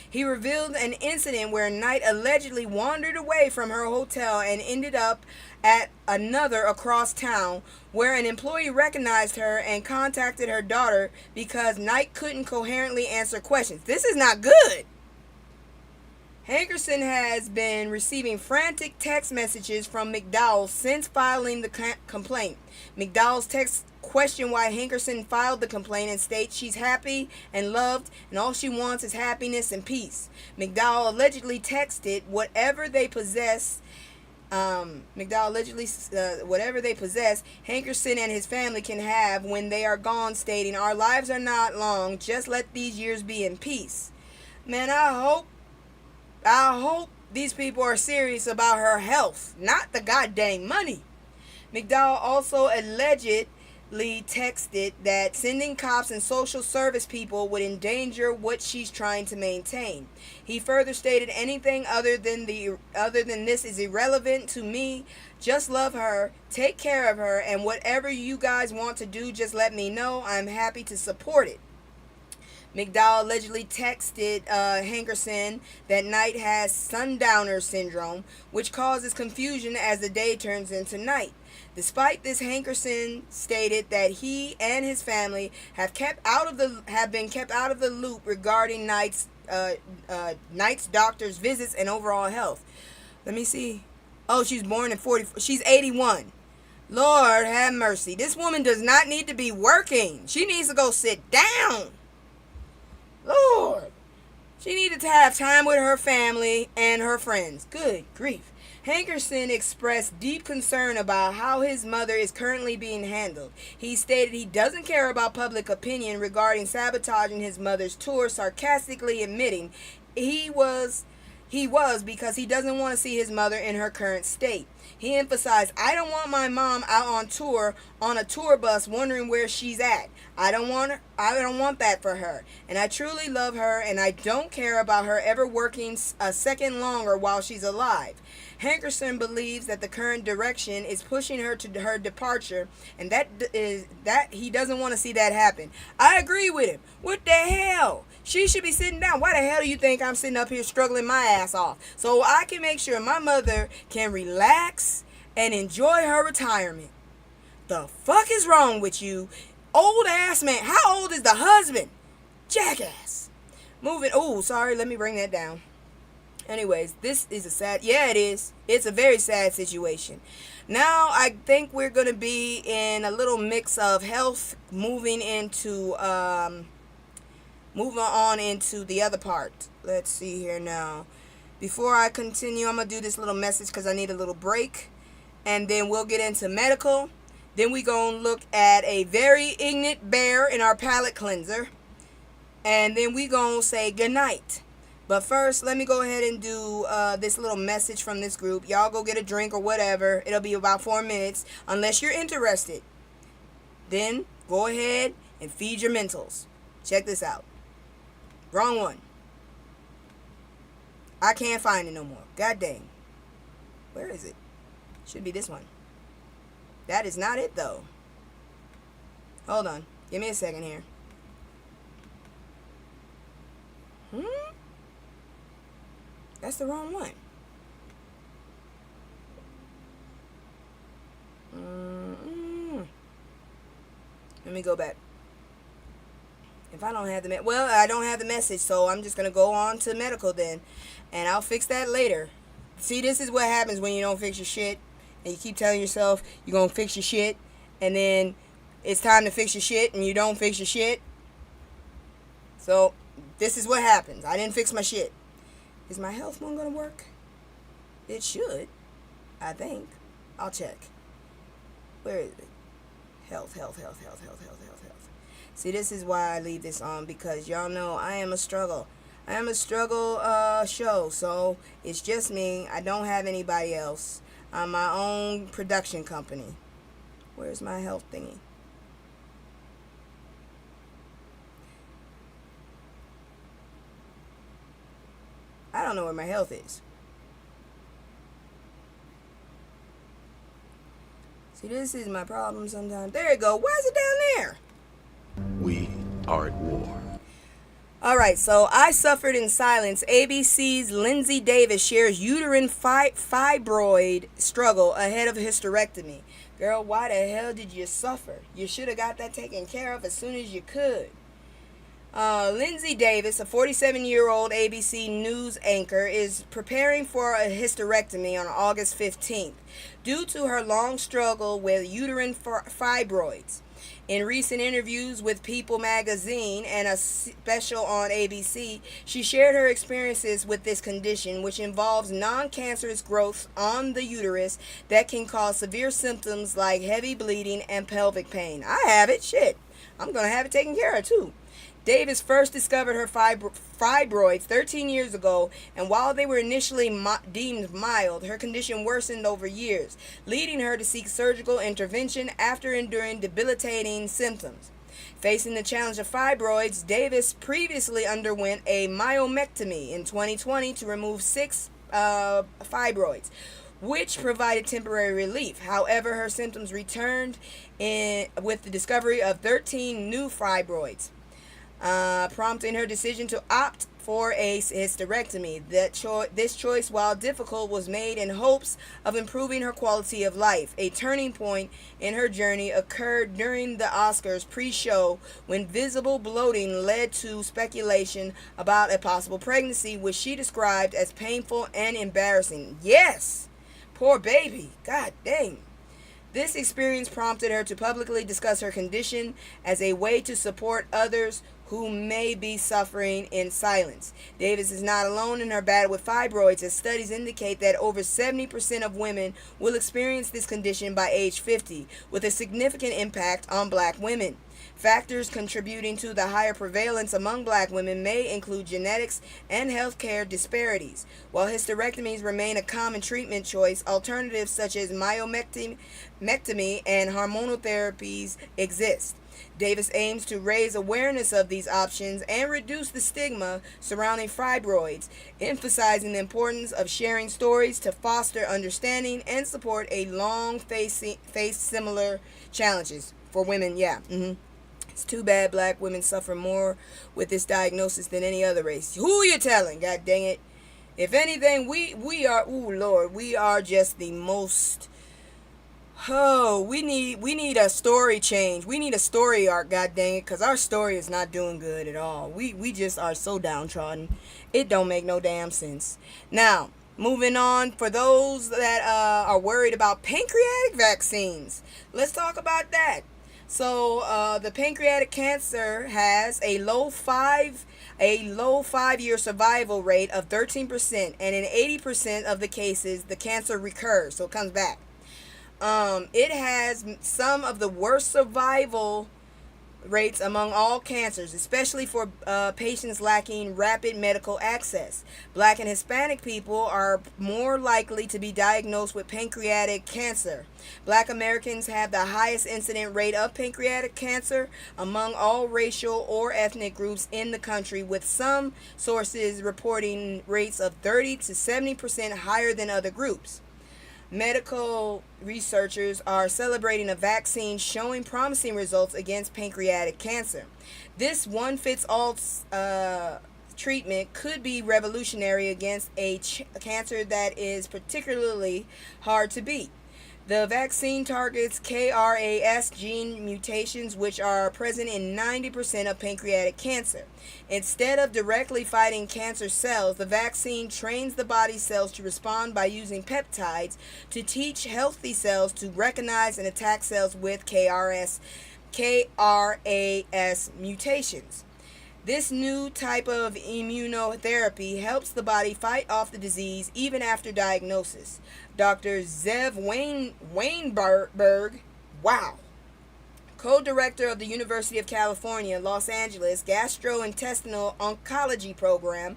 He revealed an incident where Knight allegedly wandered away from her hotel and ended up at another across town, where an employee recognized her and contacted her daughter because Knight couldn't coherently answer questions. This is not good. Hankerson has been receiving frantic text messages from McDowell since filing the complaint. McDowell's text question why Hankerson filed the complaint and states she's happy and loved and all she wants is happiness and peace. McDowell allegedly texted whatever they possess, Hankerson and his family can have when they are gone, stating, "Our lives are not long, just let these years be in peace." Man, I hope these people are serious about her health, not the goddamn money. McDowell also allegedly texted that sending cops and social service people would endanger what she's trying to maintain. He further stated, "Anything other than this is irrelevant to me. Just love her, take care of her, and whatever you guys want to do, just let me know. I'm happy to support it." McDowell allegedly texted Hankerson that Knight has sundowner syndrome, which causes confusion as the day turns into night. Despite this, Hankerson stated that he and his family have been kept out of the loop regarding Knight's doctor's visits and overall health. Let me see. Oh, she's born in 40. She's 81. Lord have mercy. This woman does not need to be working. She needs to go sit down. Lord. She needed to have time with her family and her friends. Good grief. Hankerson expressed deep concern about how his mother is currently being handled. He stated he doesn't care about public opinion regarding sabotaging his mother's tour, sarcastically admitting he was because he doesn't want to see his mother in her current state. He emphasized, "I don't want my mom out on tour on a tour bus wondering where she's at. I don't want that for her. And I truly love her, and I don't care about her ever working a second longer while she's alive." Hankerson believes that the current direction is pushing her to her departure, and that he doesn't want to see that happen. I agree with him. What the hell? She should be sitting down. Why the hell do you think I'm sitting up here struggling my ass off so I can make sure my mother can relax and enjoy her retirement? The fuck is wrong with you, old ass man? How old is the husband? Jackass. Moving. Oh, sorry. Let me bring that down. Anyways, this is a sad, yeah, it is. It's a very sad situation. Now, I think we're going to be in a little mix of health moving on into the other part. Let's see here now. Before I continue, I'm going to do this little message because I need a little break. And then we'll get into medical. Then we going to look at a very ignorant bear in our palate cleanser. And then we going to say goodnight. But first, let me go ahead and do this little message from this group. Y'all go get a drink or whatever. It'll be about 4 minutes, unless you're interested. Then go ahead and feed your mentals. Check this out. Wrong one. I can't find it no more. God dang. Where is it? Should be this one. That is not it, though. Hold on. Give me a second here. That's the wrong one. Let me go back. If I don't have the I don't have the message, so I'm just gonna go on to medical then, and I'll fix that later. See, this is what happens when you don't fix your shit, and you keep telling yourself you're gonna fix your shit, and then it's time to fix your shit, and you don't fix your shit. So this is what happens. I didn't fix my shit. Is my health one gonna work? It should, I think. I'll check. Where is it? Health. See, this is why I leave this on, because y'all know I am a struggle. I am a struggle show, so it's just me. I don't have anybody else. I'm my own production company. Where's my health thingy? I don't know where my health is. See, this is my problem sometimes. There you go. Why is it down there? We are at war. Alright, so I suffered in silence. ABC's Lindsay Davis shares uterine fibroid struggle ahead of hysterectomy. Girl, why the hell did you suffer? You should have got that taken care of as soon as you could. Lindsay Davis, a 47-year-old ABC News anchor, is preparing for a hysterectomy on August 15th due to her long struggle with uterine fibroids. In recent interviews with People magazine and a special on ABC, she shared her experiences with this condition, which involves non-cancerous growths on the uterus that can cause severe symptoms like heavy bleeding and pelvic pain. I have it. Shit. I'm going to have it taken care of, too. Davis first discovered her fibroids 13 years ago, and while they were initially deemed mild, her condition worsened over years, leading her to seek surgical intervention after enduring debilitating symptoms. Facing the challenge of fibroids, Davis previously underwent a myomectomy in 2020 to remove 6 fibroids, which provided temporary relief. However, her symptoms returned with the discovery of 13 new fibroids, prompting her decision to opt for a hysterectomy. This choice, while difficult, was made in hopes of improving her quality of life. A turning point in her journey occurred during the Oscars pre-show when visible bloating led to speculation about a possible pregnancy, which she described as painful and embarrassing. Yes! Poor baby. God dang. This experience prompted her to publicly discuss her condition as a way to support others who may be suffering in silence. Davis is not alone in her battle with fibroids, as studies indicate that over 70% of women will experience this condition by age 50, with a significant impact on black women. Factors contributing to the higher prevalence among black women may include genetics and healthcare disparities. While hysterectomies remain a common treatment choice, alternatives such as myomectomy and hormonal therapies exist. Davis aims to raise awareness of these options and reduce the stigma surrounding fibroids, emphasizing the importance of sharing stories to foster understanding and support a face similar challenges for women. It's too bad black women suffer more with this diagnosis than any other race. Who you telling? God dang it. If anything, we are, ooh Lord, we are just the most Oh, we need a story change. We need a story arc, god dang it, cuz our story is not doing good at all. We just are so downtrodden. It don't make no damn sense. Now, moving on, for those that are worried about pancreatic vaccines, let's talk about that. So, the pancreatic cancer has a low 5 year survival rate of 13%, and in 80% of the cases, the cancer recurs, so it comes back. It has some of the worst survival rates among all cancers, especially for patients lacking rapid medical access. Black and Hispanic people are more likely to be diagnosed with pancreatic cancer. Black Americans have the highest incident rate of pancreatic cancer among all racial or ethnic groups in the country, with some sources reporting rates of 30 to 70% higher than other groups. Medical researchers are celebrating a vaccine showing promising results against pancreatic cancer. This one fits all treatment could be revolutionary against a cancer that is particularly hard to beat. The vaccine targets KRAS gene mutations, which are present in 90% of pancreatic cancer. Instead of directly fighting cancer cells, the vaccine trains the body cells to respond by using peptides to teach healthy cells to recognize and attack cells with KRAS mutations. This new type of immunotherapy helps the body fight off the disease even after diagnosis. Dr. Zev Weinberg, wow, co-director of the University of California, Los Angeles Gastrointestinal Oncology Program,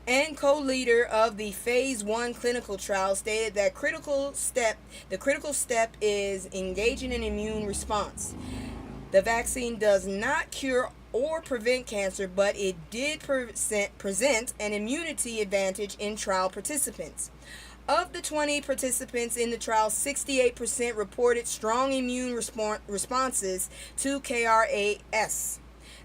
and co-leader of the Phase 1 clinical trial, stated that the critical step is engaging an immune response. The vaccine does not cure or prevent cancer, but it did present an immunity advantage in trial participants. Of the 20 participants in the trial, 68% reported strong immune responses to KRAS.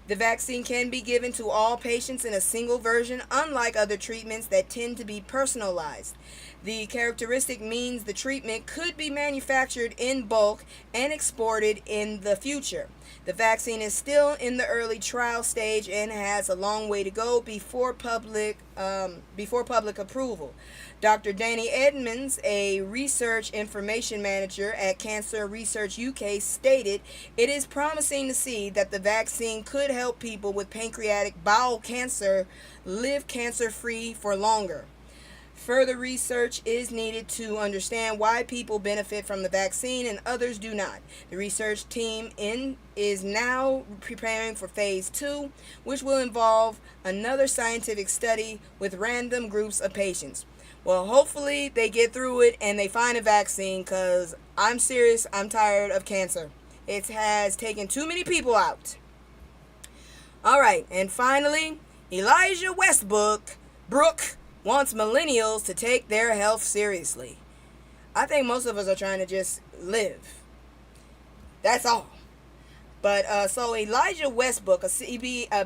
The vaccine can be given to all patients in a single version, unlike other treatments that tend to be personalized. The characteristic means the treatment could be manufactured in bulk and exported in the future. The vaccine is still in the early trial stage and has a long way to go before public approval. Dr. Danny Edmonds, a research information manager at Cancer Research UK, stated, "It is promising to see that the vaccine could help people with pancreatic bowel cancer live cancer-free for longer. Further research is needed to understand why people benefit from the vaccine and others do not. The research team is now preparing for phase 2, which will involve another scientific study with random groups of patients." Well, hopefully they get through it and they find a vaccine, because I'm serious, I'm tired of cancer. It has taken too many people out. Alright, and finally, Elijah Westbrook wants millennials to take their health seriously. I think most of us are trying to just live. That's all. But so Elijah Westbrook, a CBS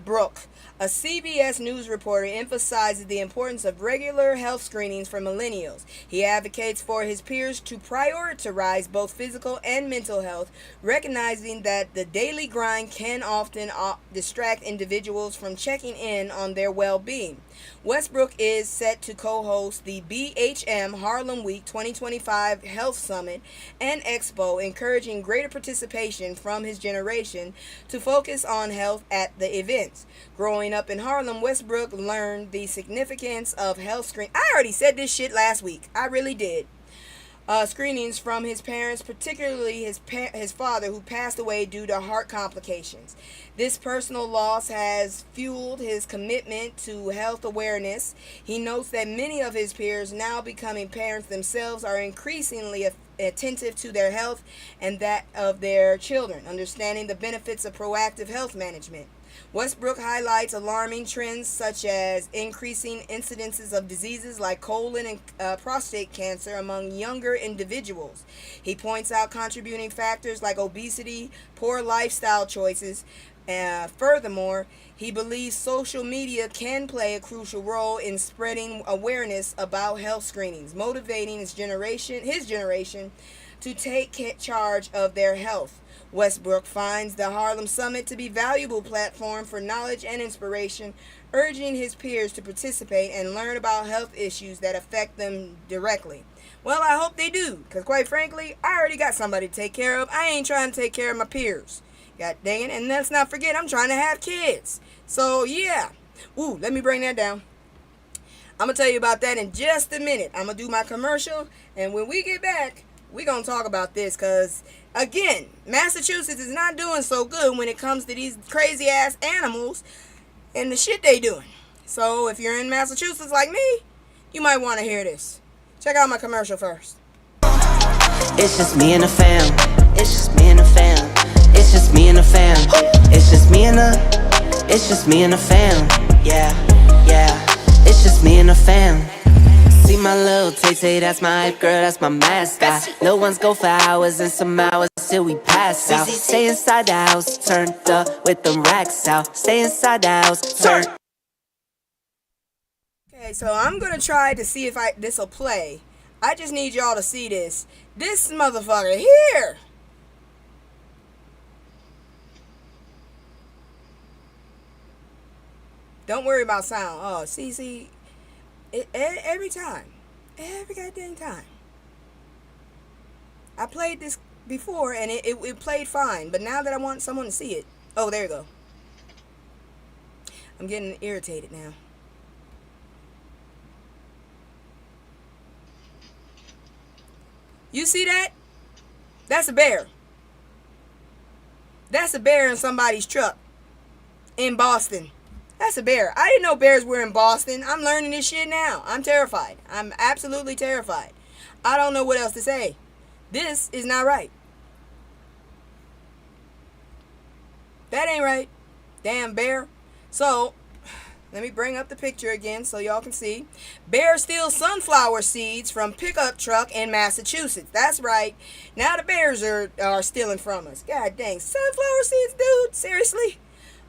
News reporter, emphasizes the importance of regular health screenings for millennials. He advocates for his peers to prioritize both physical and mental health, recognizing that the daily grind can often distract individuals from checking in on their well-being. Westbrook is set to co-host the BHM Harlem Week 2025 Health Summit and Expo, encouraging greater participation from his generation to focus on health at the events. Growing up in Harlem, Westbrook learned the significance of health screening. I already said this shit last week. I really did. Screenings from his parents, particularly his father, who passed away due to heart complications. This personal loss has fueled his commitment to health awareness. He notes that many of his peers, now becoming parents themselves, are increasingly attentive to their health and that of their children, understanding the benefits of proactive health management. Westbrook highlights alarming trends such as increasing incidences of diseases like colon and prostate cancer among younger individuals. He points out contributing factors like obesity, poor lifestyle choices. Furthermore, he believes social media can play a crucial role in spreading awareness about health screenings, motivating his generation to take charge of their health. Westbrook finds the Harlem Summit to be a valuable platform for knowledge and inspiration, urging his peers to participate and learn about health issues that affect them directly. Well, I hope they do, because quite frankly, I already got somebody to take care of. I ain't trying to take care of my peers. God dang it. And let's not forget, I'm trying to have kids. So, yeah. Ooh, let me bring that down. I'm going to tell you about that in just a minute. I'm going to do my commercial, and when we get back, we're going to talk about this, because, again, Massachusetts is not doing so good when it comes to these crazy-ass animals and the shit they doing. So, if you're in Massachusetts like me, you might want to hear this. Check out my commercial first. It's just me and the fam. It's just me and the fam. It's just me and the fam. It's just me and the. It's just me and the fam. Yeah, yeah. It's just me and the fam. See my little Tay-Tay, that's my hype girl, that's my mascot. Little ones go for hours and some hours till we pass out. Stay inside the house, turned up with them racks out. Stay inside the house, turned. Okay, so I'm gonna try to see if this'll play. I just need y'all to see this. This motherfucker here. Don't worry about sound. Oh, see, every time, every goddamn time. I played this before and it played fine, but now that I want someone to see it, oh, there you go. I'm getting irritated now. You see that? That's a bear. That's a bear in somebody's truck in Boston. That's a bear. I didn't know bears were in Boston. I'm learning this shit now. I'm terrified. I'm absolutely terrified. I don't know what else to say. This is not right. That ain't right. Damn bear. So, let me bring up the picture again so y'all can see. Bear steals sunflower seeds from pickup truck in Massachusetts. That's right. Now the bears are stealing from us. God dang. Sunflower seeds, dude? Seriously?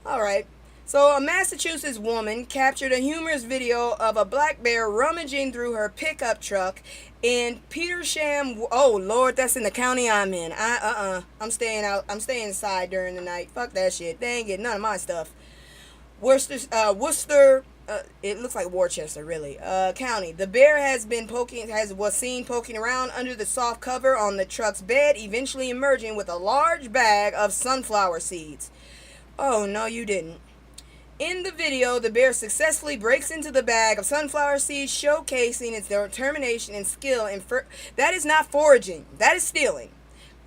Alright. So a Massachusetts woman captured a humorous video of a black bear rummaging through her pickup truck in Petersham. Oh Lord, that's in the county I'm in. I'm staying out. I'm staying inside during the night. Fuck that shit. They ain't getting none of my stuff. Worcester. It looks like Worcester, really. County. The bear was seen poking around under the soft cover on the truck's bed, eventually emerging with a large bag of sunflower seeds. Oh no, you didn't. In the video, the bear successfully breaks into the bag of sunflower seeds, showcasing its determination and skill that is not foraging. That is stealing.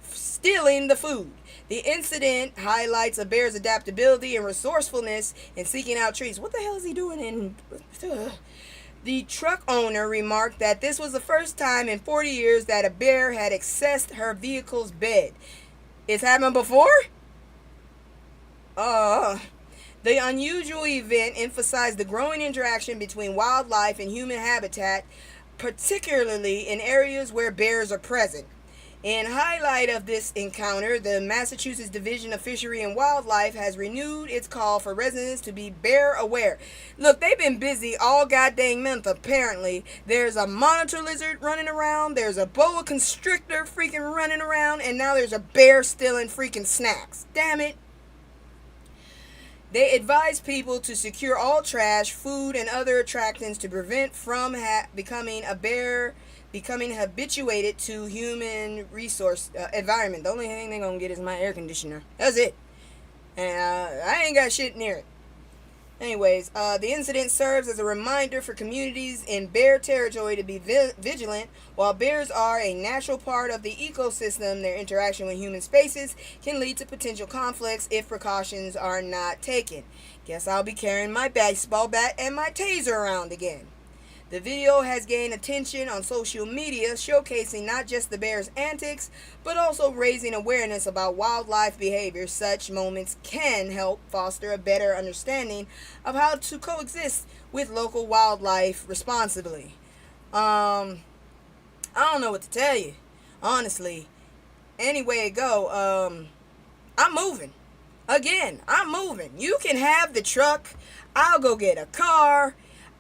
Stealing the food. The incident highlights a bear's adaptability and resourcefulness in seeking out treats. What the hell is he doing The truck owner remarked that this was the first time in 40 years that a bear had accessed her vehicle's bed. It's happened before? The unusual event emphasized the growing interaction between wildlife and human habitat, particularly in areas where bears are present. In highlight of this encounter, the Massachusetts Division of Fishery and Wildlife has renewed its call for residents to be bear aware. Look, they've been busy all goddamn month, apparently. There's a monitor lizard running around, there's a boa constrictor freaking running around, and now there's a bear stealing freaking snacks. Damn it. They advise people to secure all trash, food, and other attractants to prevent from becoming habituated to human resource environment. The only thing they're gonna get is my air conditioner. That's it. And I ain't got shit near it. Anyways, the incident serves as a reminder for communities in bear territory to be vigilant. While bears are a natural part of the ecosystem, their interaction with human spaces can lead to potential conflicts if precautions are not taken. Guess I'll be carrying my baseball bat and my taser around again. The video has gained attention on social media, showcasing not just the bear's antics, but also raising awareness about wildlife behavior. Such moments can help foster a better understanding of how to coexist with local wildlife responsibly. I don't know what to tell you, honestly. Anyway it go, I'm moving. Again, I'm moving. You can have the truck. I'll go get a car.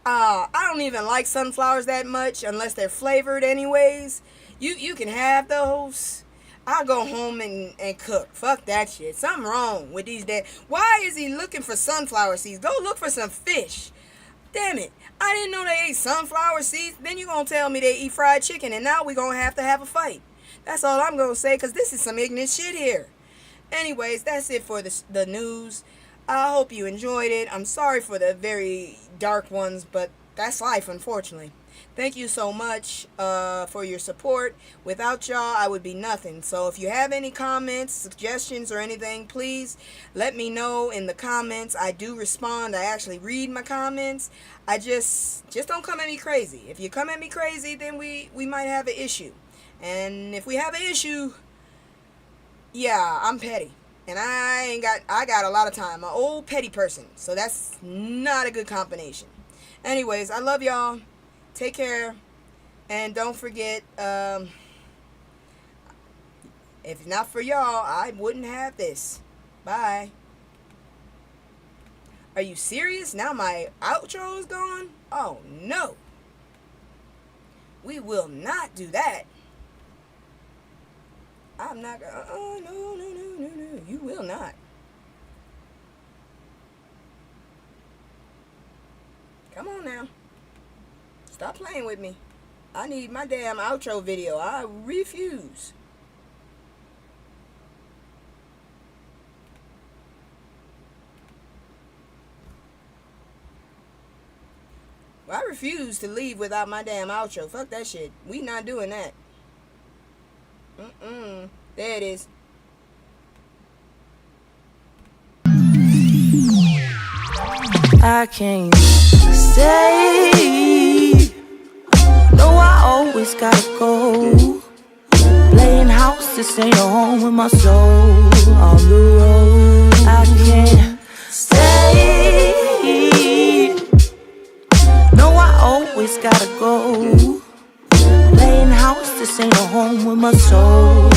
I don't even like sunflowers that much unless they're flavored anyways. You can have those. I'll go home and cook. Fuck that shit. Something wrong with these days. Why is he looking for sunflower seeds? Go look for some fish. Damn it. I didn't know they ate sunflower seeds. Then you gonna tell me they eat fried chicken, and now we gonna have to have a fight. That's all I'm gonna say, because this is some ignorant shit here. Anyways, that's it for the news. I hope you enjoyed it. I'm sorry for the very dark ones, but that's life, unfortunately. Thank you so much for your support. Without y'all, I would be nothing. So if you have any comments, suggestions, or anything, please let me know in the comments. I do respond. I actually read my comments. I just don't come at me crazy. If you come at me crazy, then we might have an issue. And if we have an issue, yeah, I'm petty. And I got a lot of time. I'm an old petty person. So that's not a good combination. Anyways, I love y'all. Take care. And don't forget, if not for y'all, I wouldn't have this. Bye. Are you serious? Now my outro is gone? Oh, no. We will not do that. I'm not gonna. Oh, no. You will not. Come on now. Stop playing with me. I need my damn outro video. I refuse. Well, I refuse to leave without my damn outro. Fuck that shit. We not doing that. There it is. I can't stay. No, I always gotta go. Playing house, this ain't a home with my soul. On the road, I can't stay. No, I always gotta go. Playing house, this ain't a home with my soul.